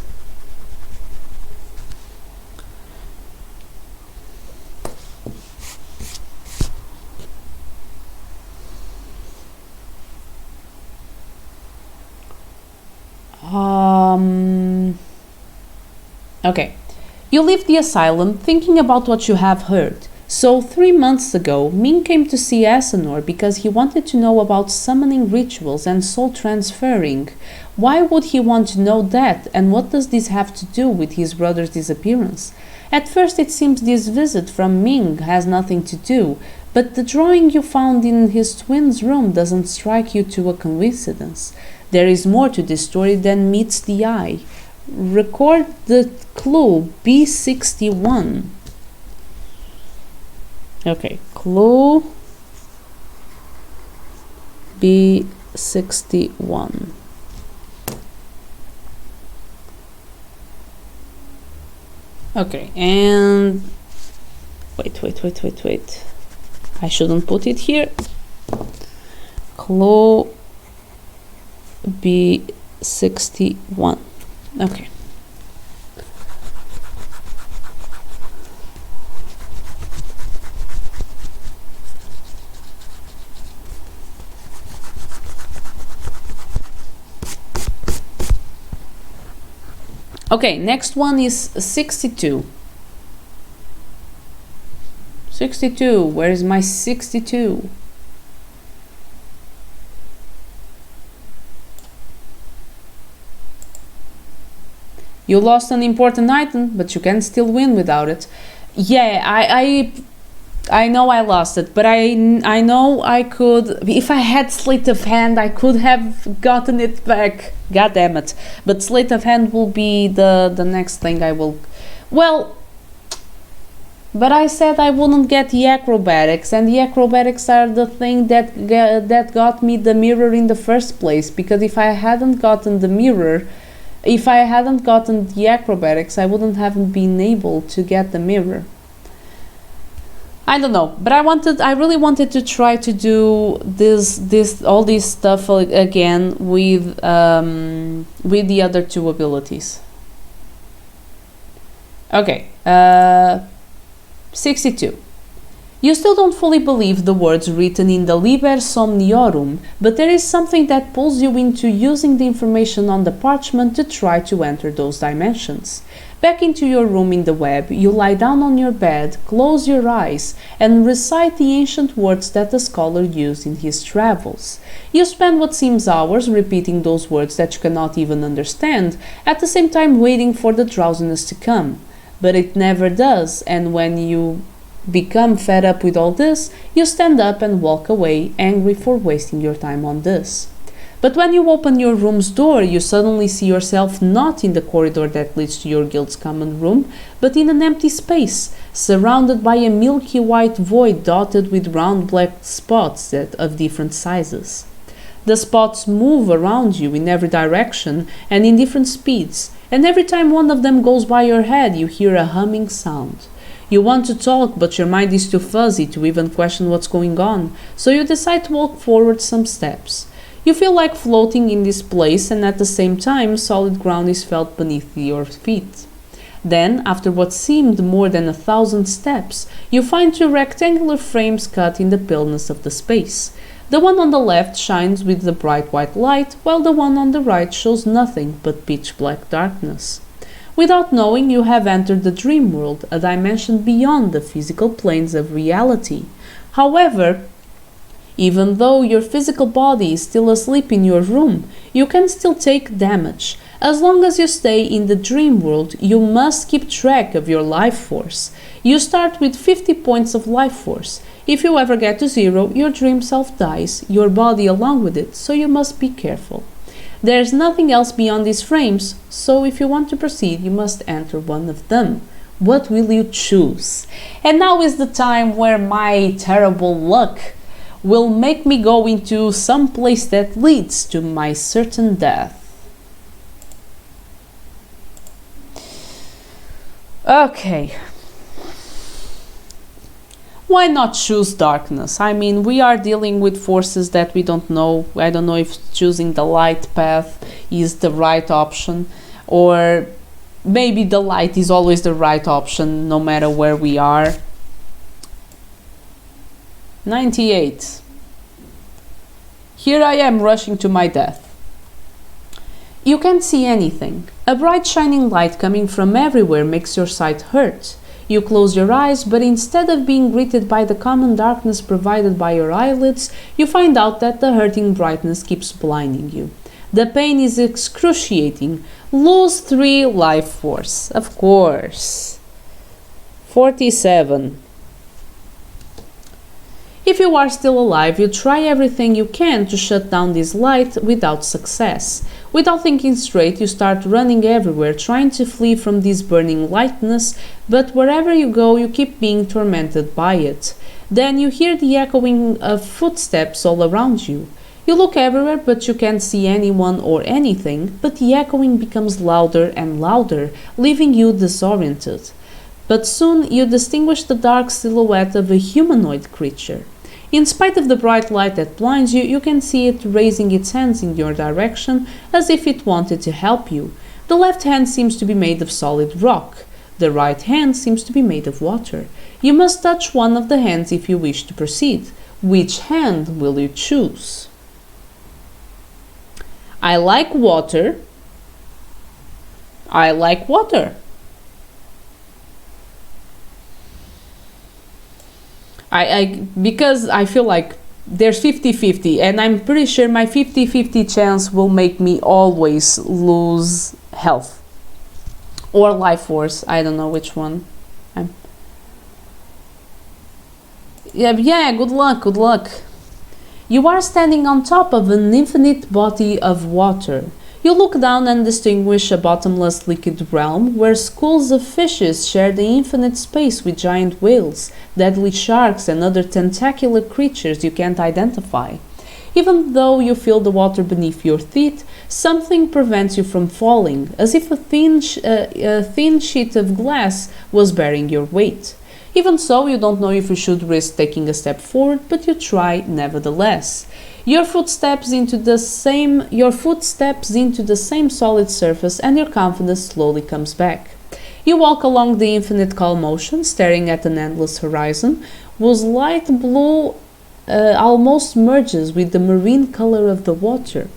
Okay. You leave the asylum thinking about what you have heard. So 3 months ago, Ming came to see Asenor because he wanted to know about summoning rituals and soul transferring. Why would he want to know that, and what does this have to do with his brother's disappearance? At first it seems this visit from Ming has nothing to do, but the drawing you found in his twin's room doesn't strike you to a coincidence. There is more to this story than meets the eye. Record the clue B61. Okay, clue B61. Okay, and wait. I shouldn't put it here. Clo B61. Okay. Okay, next one is 62. 62, where is my 62? You lost an important item, but you can still win without it. Yeah, I know I lost it, but I know I could, if I had Sleight of Hand, I could have gotten it back. God damn it. But Sleight of Hand will be the next thing I will, well, but I said I wouldn't get the acrobatics, and the acrobatics are the thing that got me the mirror in the first place, because if I hadn't gotten the mirror, if I hadn't gotten the acrobatics, I wouldn't have been able to get the mirror. I don't know, but I really wanted to try to do all this stuff again with the other two abilities. Okay, 62. You still don't fully believe the words written in the Liber Somniorum, but there is something that pulls you into using the information on the parchment to try to enter those dimensions. Back into your room in the web, you lie down on your bed, close your eyes, and recite the ancient words that the scholar used in his travels. You spend what seems hours repeating those words that you cannot even understand, at the same time waiting for the drowsiness to come. But it never does, and when you become fed up with all this, you stand up and walk away, angry for wasting your time on this. But when you open your room's door, you suddenly see yourself not in the corridor that leads to your guild's common room, but in an empty space, surrounded by a milky white void dotted with round black spots of different sizes. The spots move around you in every direction and in different speeds, and every time one of them goes by your head, you hear a humming sound. You want to talk, but your mind is too fuzzy to even question what's going on, so you decide to walk forward some steps. You feel like floating in this place, and at the same time, solid ground is felt beneath your feet. Then, after what seemed more than 1,000 steps, you find two rectangular frames cut in the paleness of the space. The one on the left shines with the bright white light, while the one on the right shows nothing but pitch black darkness. Without knowing, you have entered the dream world, a dimension beyond the physical planes of reality. However, even though your physical body is still asleep in your room, you can still take damage. As long as you stay in the dream world, you must keep track of your life force. You start with 50 points of life force. If you ever get to 0, your dream self dies, your body along with it, so you must be careful. There's nothing else beyond these frames, so if you want to proceed, you must enter one of them. What will you choose? And now is the time where my terrible luck will make me go into some place that leads to my certain death. Okay. Why not choose darkness? I mean, we are dealing with forces that we don't know. I don't know if choosing the light path is the right option, or maybe the light is always the right option no matter where we are. 98. Here I am rushing to my death. You can't see anything. A bright shining light coming from everywhere makes your sight hurt. You close your eyes, but instead of being greeted by the common darkness provided by your eyelids, you find out that the hurting brightness keeps blinding you. The pain is excruciating. Lose 3 life force, of course. 47. If you are still alive, you try everything you can to shut down this light without success. Without thinking straight, you start running everywhere, trying to flee from this burning lightness, but wherever you go, you keep being tormented by it. Then you hear the echoing of footsteps all around you. You look everywhere, but you can't see anyone or anything, but the echoing becomes louder and louder, leaving you disoriented. But soon you distinguish the dark silhouette of a humanoid creature. In spite of the bright light that blinds you, you can see it raising its hands in your direction as if it wanted to help you. The left hand seems to be made of solid rock. The right hand seems to be made of water. You must touch one of the hands if you wish to proceed. Which hand will you choose? I like water. I like water. Because I feel like there's 50-50 and I'm pretty sure my 50-50 chance will make me always lose health or life force. I don't know which one. Yeah, good luck. You are standing on top of an infinite body of water. You look down and distinguish a bottomless liquid realm where schools of fishes share the infinite space with giant whales, deadly sharks and other tentacular creatures you can't identify. Even though you feel the water beneath your feet, something prevents you from falling, as if a thin sheet of glass was bearing your weight. Even so, you don't know if you should risk taking a step forward, but you try nevertheless. Your foot steps into the same solid surface and your confidence slowly comes back. You walk along the infinite calm ocean, staring at an endless horizon, whose light blue almost merges with the marine color of the water.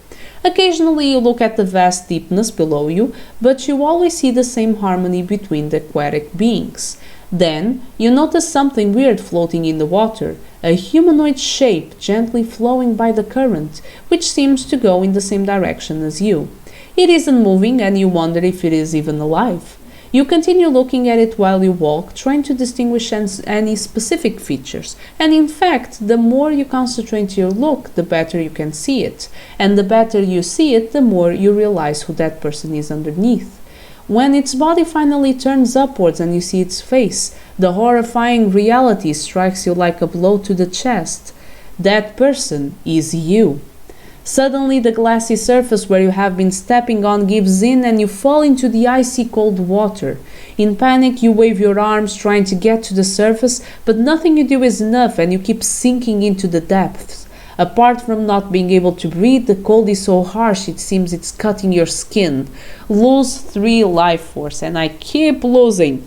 Occasionally you look at the vast deepness below you, but you always see the same harmony between the aquatic beings. Then you notice something weird floating in the water, a humanoid shape gently flowing by the current, which seems to go in the same direction as you. It isn't moving and you wonder if it is even alive. You continue looking at it while you walk, trying to distinguish any specific features, and in fact, the more you concentrate your look, the better you can see it, and the better you see it, the more you realize who that person is underneath. When its body finally turns upwards and you see its face, the horrifying reality strikes you like a blow to the chest. That person is you. Suddenly the glassy surface where you have been stepping on gives in and you fall into the icy cold water. In panic you wave your arms trying to get to the surface, but nothing you do is enough and you keep sinking into the depths. Apart from not being able to breathe, the cold is so harsh it seems it's cutting your skin. Lose 3 life force, and I keep losing.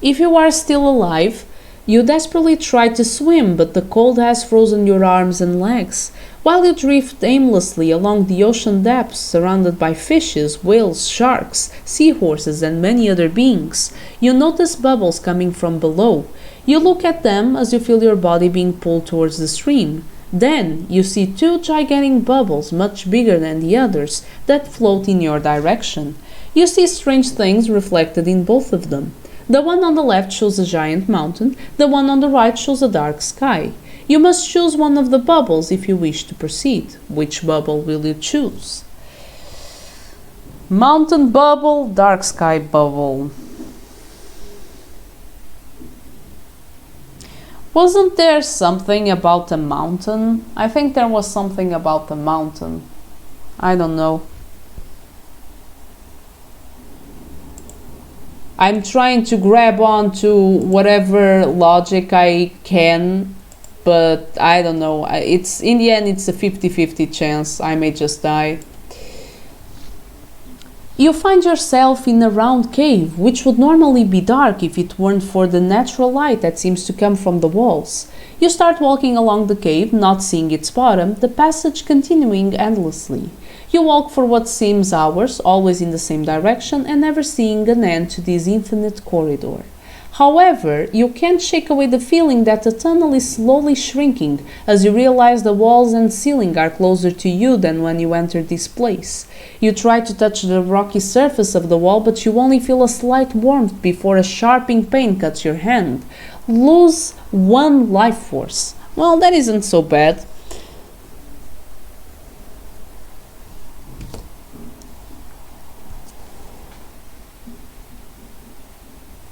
If you are still alive, you desperately try to swim, but the cold has frozen your arms and legs. While you drift aimlessly along the ocean depths, surrounded by fishes, whales, sharks, seahorses, and many other beings, you notice bubbles coming from below. You look at them as you feel your body being pulled towards the stream. Then you see 2 gigantic bubbles, much bigger than the others, that float in your direction. You see strange things reflected in both of them. The one on the left shows a giant mountain, the one on the right shows a dark sky. You must choose one of the bubbles if you wish to proceed. Which bubble will you choose? Mountain bubble, dark sky bubble. Wasn't there something about the mountain? I think there was something about the mountain. I don't know. I'm trying to grab on to whatever logic I can, but I don't know. It's in the end, it's a 50-50 chance. I may just die. You find yourself in a round cave, which would normally be dark if it weren't for the natural light that seems to come from the walls. You start walking along the cave, not seeing its bottom, the passage continuing endlessly. You walk for what seems hours, always in the same direction, and never seeing an end to this infinite corridor. However, you can't shake away the feeling that the tunnel is slowly shrinking as you realize the walls and ceiling are closer to you than when you entered this place. You try to touch the rocky surface of the wall, but you only feel a slight warmth before a sharping pain cuts your hand. Lose 1 life force. Well, that isn't so bad.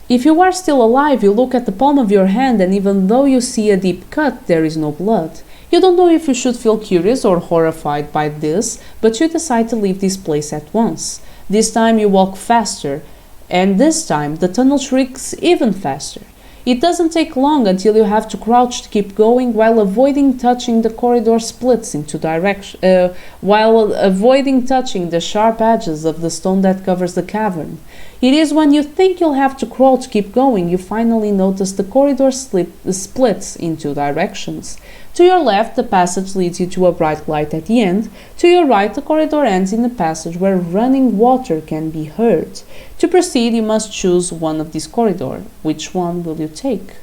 If you are still alive, you look at the palm of your hand and even though you see a deep cut, there is no blood. You don't know if you should feel curious or horrified by this, but you decide to leave this place at once. This time you walk faster, and this time the tunnel shrinks even faster. It doesn't take long until you have to crouch to keep going while avoiding touching the corridor splits into direction, while avoiding touching the sharp edges of the stone that covers the cavern. It is when you think you'll have to crawl to keep going you finally notice the corridor splits in two directions. To your left, the passage leads you to a bright light at the end. To your right, the corridor ends in a passage where running water can be heard. To proceed, you must choose one of these corridors. Which one will you take?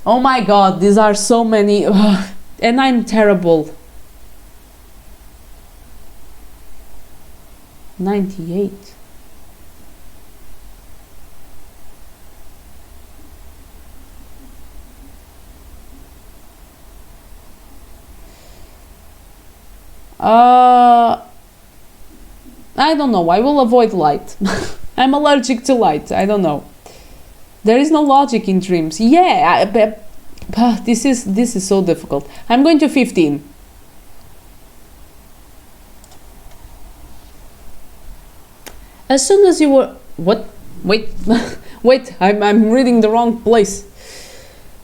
Oh my god, these are so many. And I'm terrible. 98. I don't know. I will avoid light. I'm allergic to light. I don't know. There is no logic in dreams. Yeah, this is so difficult. I'm going to 15. As soon as you were... What? Wait. Wait, I'm reading the wrong place.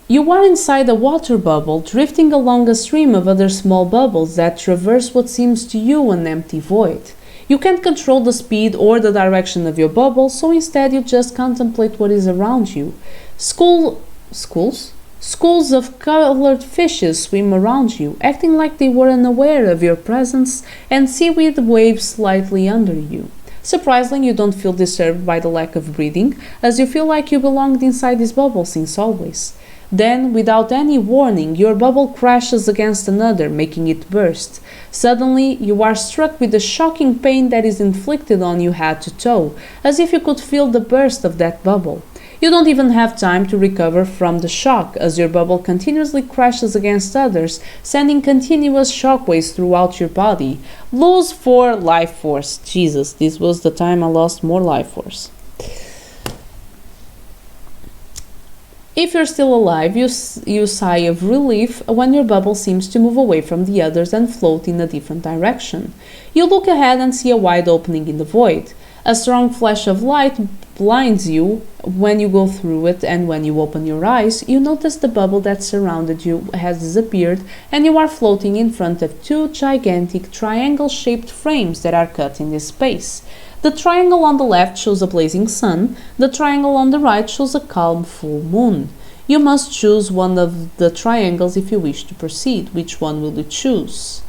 You are inside a water bubble, drifting along a stream of other small bubbles that traverse what seems to you an empty void. You can't control the speed or the direction of your bubble, so instead you just contemplate what is around you. Schools of colored fishes swim around you, acting like they were unaware of your presence, and seaweed waves slightly under you. Surprisingly, you don't feel disturbed by the lack of breathing, as you feel like you belonged inside this bubble since always. Then, without any warning, your bubble crashes against another, making it burst. Suddenly, you are struck with the shocking pain that is inflicted on you head to toe, as if you could feel the burst of that bubble. You don't even have time to recover from the shock, as your bubble continuously crashes against others, sending continuous shockwaves throughout your body. Lose 4 life force. Jesus, this was the time I lost more life force. If you're still alive, you sigh of relief when your bubble seems to move away from the others and float in a different direction. You look ahead and see a wide opening in the void. A strong flash of light blinds you when you go through it, and when you open your eyes, you notice the bubble that surrounded you has disappeared and you are floating in front of 2 gigantic triangle-shaped frames that are cut in this space. The triangle on the left shows a blazing sun, the triangle on the right shows a calm full moon. You must choose one of the triangles if you wish to proceed. Which one will you choose?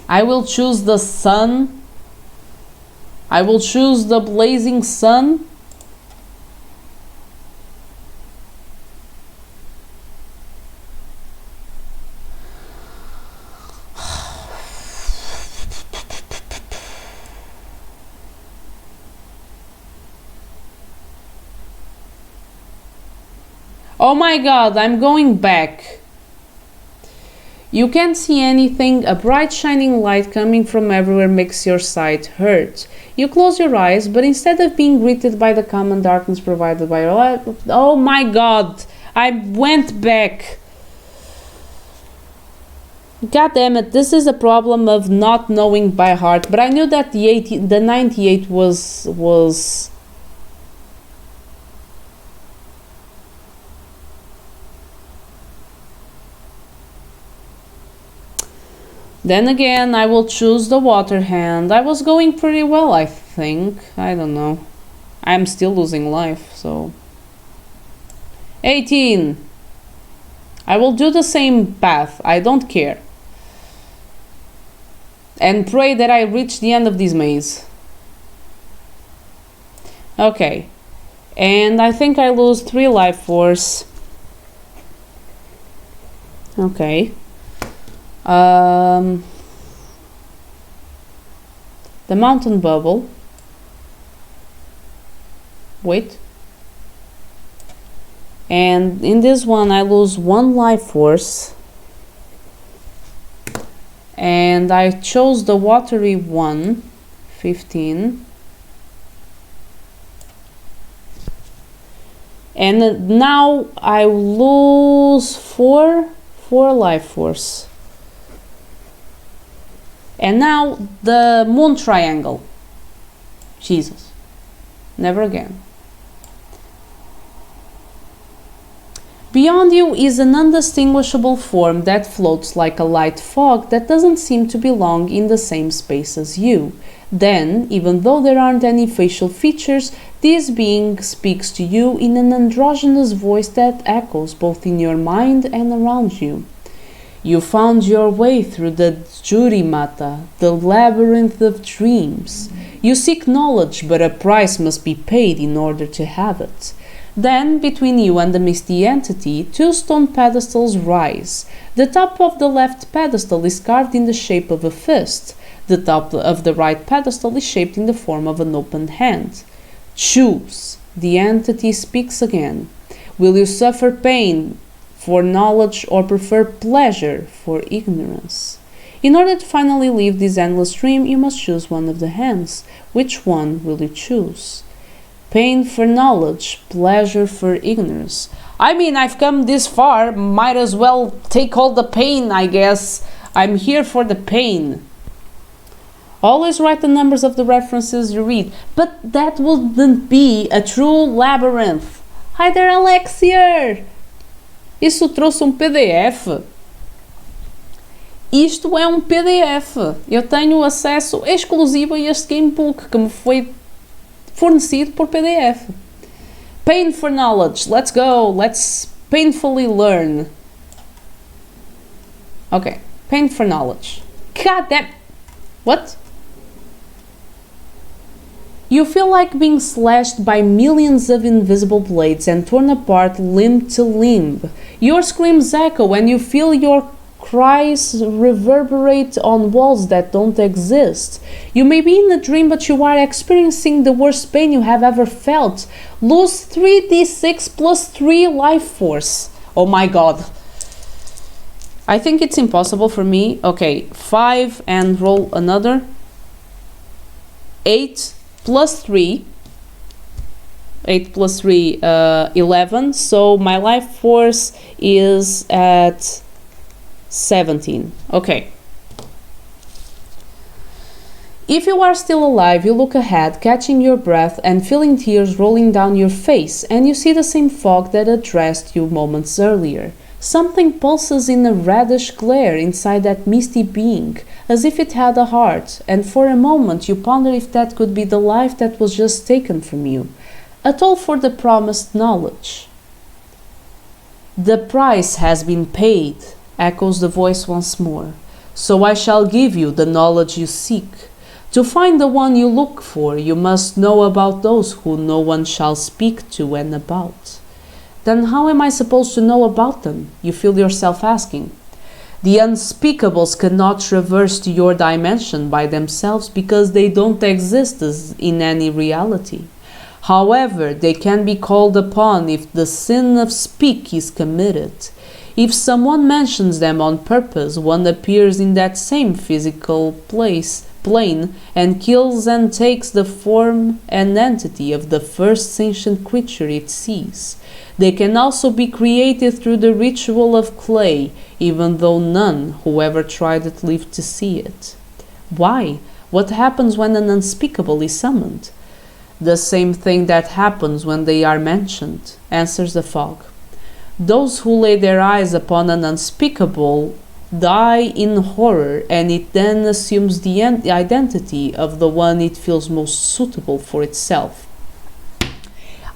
I will choose the sun. I will choose the blazing sun. Oh my god, I'm going back. You can't see anything. A bright shining light coming from everywhere makes your sight hurt. You close your eyes, but instead of being greeted by the common darkness provided by your light... Oh my god! I went back! God damn it, this is a problem of not knowing by heart. But I knew that the 98 was... Then again, I will choose the water hand. I was going pretty well, I think. I don't know. I'm still losing life, so... 18. I will do the same path. I don't care. And pray that I reach the end of this maze. Okay. And I think I lose 3 life force. Okay. The mountain bubble. Wait. And in this one I lose 1 life force. And I chose the watery one, 15. And now I lose 4 life force. And now the moon triangle. Jesus. Never again. Beyond you is an undistinguishable form that floats like a light fog that doesn't seem to belong in the same space as you. Then, even though there aren't any facial features, this being speaks to you in an androgynous voice that echoes both in your mind and around you. You found your way through the Jurimata, the labyrinth of dreams. You seek knowledge, but a price must be paid in order to have it. Then, between you and the misty entity, 2 stone pedestals rise. The top of the left pedestal is carved in the shape of a fist. The top of the right pedestal is shaped in the form of an opened hand. Choose. The entity speaks again. Will you suffer pain for knowledge or prefer pleasure for ignorance? In order to finally leave this endless dream, you must choose one of the hands. Which one will you choose? Pain for knowledge, pleasure for ignorance. I mean, I've come this far, might as well take all the pain, I guess. I'm here for the pain. Always write the numbers of the references you read, but that wouldn't be a true labyrinth. Hi there, Alexia! Isso trouxe PDF? Isto é PDF. Eu tenho acesso exclusivo a este gamebook que me foi fornecido por PDF. Pain for knowledge. Let's go. Let's painfully learn. Okay. Pain for knowledge. God damn. What? You feel like being slashed by millions of invisible blades and torn apart limb to limb. Your screams echo and you feel your cries reverberate on walls that don't exist. You may be in a dream, but you are experiencing the worst pain you have ever felt. Lose 3d6 plus 3 life force. Oh my god. I think it's impossible for me. Okay, 5 and roll another. 8 plus 3. 8 plus 3, 11. So my life force is at 17. Okay. If you are still alive, you look ahead, catching your breath and feeling tears rolling down your face, and you see the same fog that addressed you moments earlier. Something pulses in a reddish glare inside that misty being, as if it had a heart, and for a moment you ponder if that could be the life that was just taken from you. A toll for the promised knowledge. The price has been paid, echoes the voice once more. So I shall give you the knowledge you seek. To find the one you look for, you must know about those who no one shall speak to and about. Then how am I supposed to know about them? You feel yourself asking. The unspeakables cannot traverse to your dimension by themselves because they don't exist in any reality. However, they can be called upon if the sin of speak is committed. If someone mentions them on purpose, one appears in that same physical plane and kills and takes the form and entity of the first sentient creature it sees. They can also be created through the ritual of clay, even though none who ever tried it lived to see it. Why? What happens when an unspeakable is summoned? The same thing that happens when they are mentioned, answers the fog. Those who lay their eyes upon an unspeakable die in horror, and it then assumes the identity of the one it feels most suitable for itself.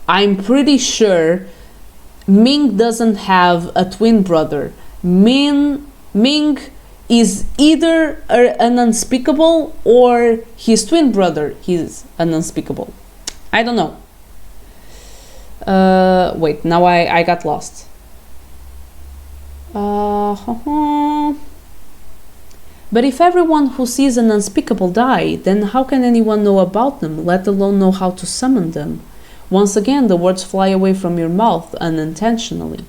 I'm pretty sure Ming doesn't have a twin brother. Ming is either an unspeakable or his twin brother. He's an unspeakable. I don't know. Wait, now I got lost. But if everyone who sees an unspeakable die, then how can anyone know about them, let alone know how to summon them? Once again, the words fly away from your mouth unintentionally.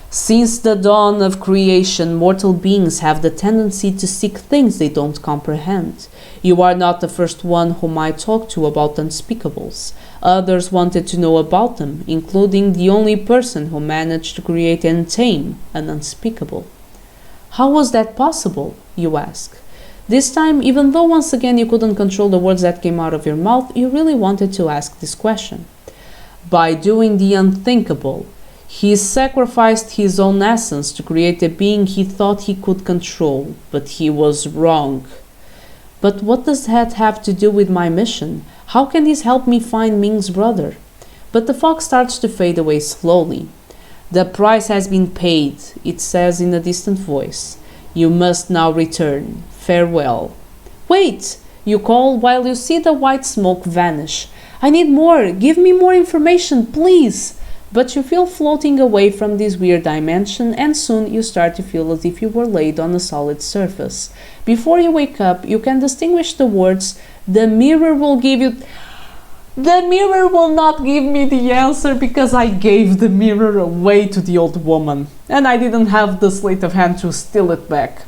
Since the dawn of creation, mortal beings have the tendency to seek things they don't comprehend. You are not the first one whom I talked to about unspeakables. Others wanted to know about them, including the only person who managed to create and tame an unspeakable. How was that possible, you ask? This time, even though once again you couldn't control the words that came out of your mouth, you really wanted to ask this question. By doing the unthinkable, he sacrificed his own essence to create a being he thought he could control, but he was wrong. But what does that have to do with my mission? How can this help me find Ming's brother? But the fog starts to fade away slowly. The price has been paid, it says in a distant voice. You must now return. Farewell. Wait! You call while you see the white smoke vanish. I need more! Give me more information, please! But you feel floating away from this weird dimension, and soon you start to feel as if you were laid on a solid surface. Before you wake up, you can distinguish the words, "The mirror will give you..." The mirror will not give me the answer because I gave the mirror away to the old woman, and I didn't have the sleight of hand to steal it back.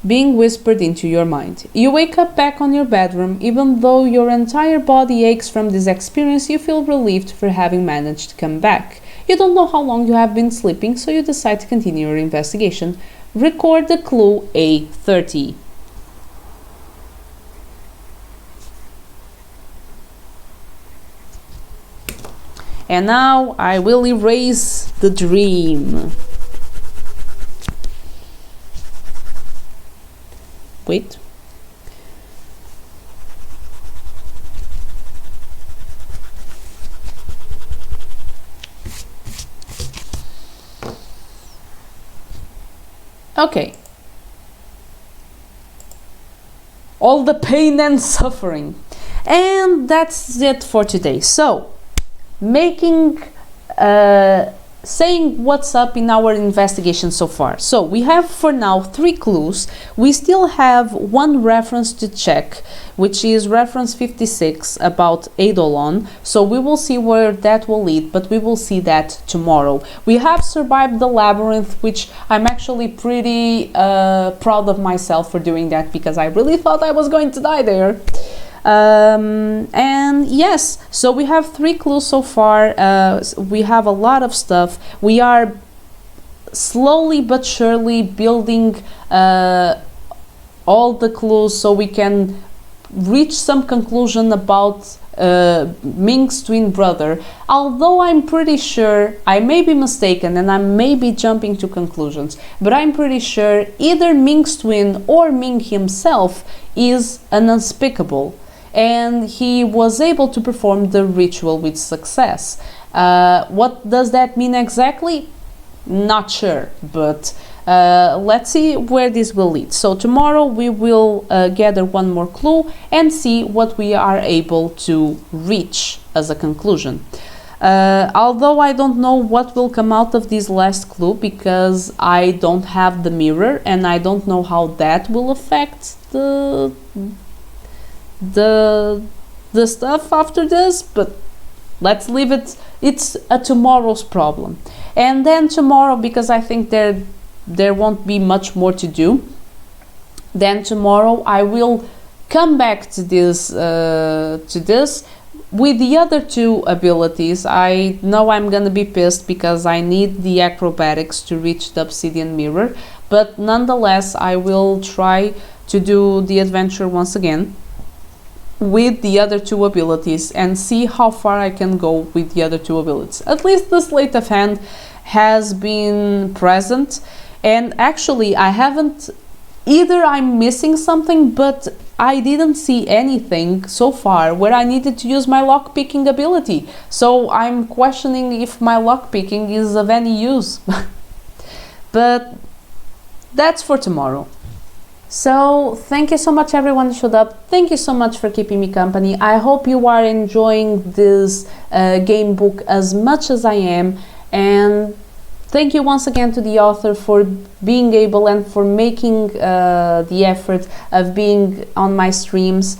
Being whispered into your mind. You wake up back on your bedroom. Even though your entire body aches from this experience, you feel relieved for having managed to come back. You don't know how long you have been sleeping, so you decide to continue your investigation. Record the clue A30. And now I will erase the dream. Wait. Okay. All the pain and suffering. And that's it for today. So, saying what's up in our investigation so far. So we have for now 3 clues. We still have 1 reference to check, which is reference 56 about Eidolon. So we will see where that will lead, but we will see that tomorrow. We have survived the labyrinth, which I'm actually pretty proud of myself for doing that, because I really thought I was going to die there. And yes, so we have 3 clues so far. We have a lot of stuff. We are slowly but surely building all the clues so we can reach some conclusion about Ming's twin brother. Although I'm pretty sure, I may be mistaken and I may be jumping to conclusions, but I'm pretty sure either Ming's twin or Ming himself is an unspeakable, and he was able to perform the ritual with success. What does that mean exactly? Not sure, but let's see where this will lead. So tomorrow we will gather 1 more clue and see what we are able to reach as a conclusion. Although I don't know what will come out of this last clue, because I don't have the mirror and I don't know how that will affect the stuff after this, but let's leave it. It's a tomorrow's problem. And then tomorrow, because I think there won't be much more to do, then tomorrow I will come back to this with the other 2 abilities. I know I'm gonna be pissed because I need the acrobatics to reach the obsidian mirror, but nonetheless I will try to do the adventure once again with the other 2 abilities and see how far I can go with the other 2 abilities. At least the sleight of hand has been present, and actually I haven't, either I'm missing something, but I didn't see anything so far where I needed to use my lockpicking ability. So I'm questioning if my lockpicking is of any use. But that's for tomorrow. So thank you so much everyone who showed up. Thank you so much for keeping me company. I hope you are enjoying this game book as much as I am, and thank you once again to the author for being able and for making the effort of being on my streams,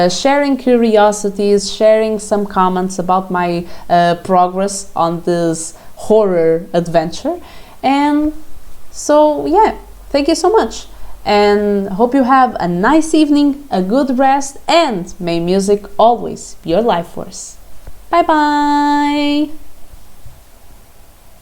sharing curiosities, sharing some comments about my progress on this horror adventure. And so yeah, thank you so much. and hope you have a nice evening, a good rest, and may music always be your life force. Bye bye!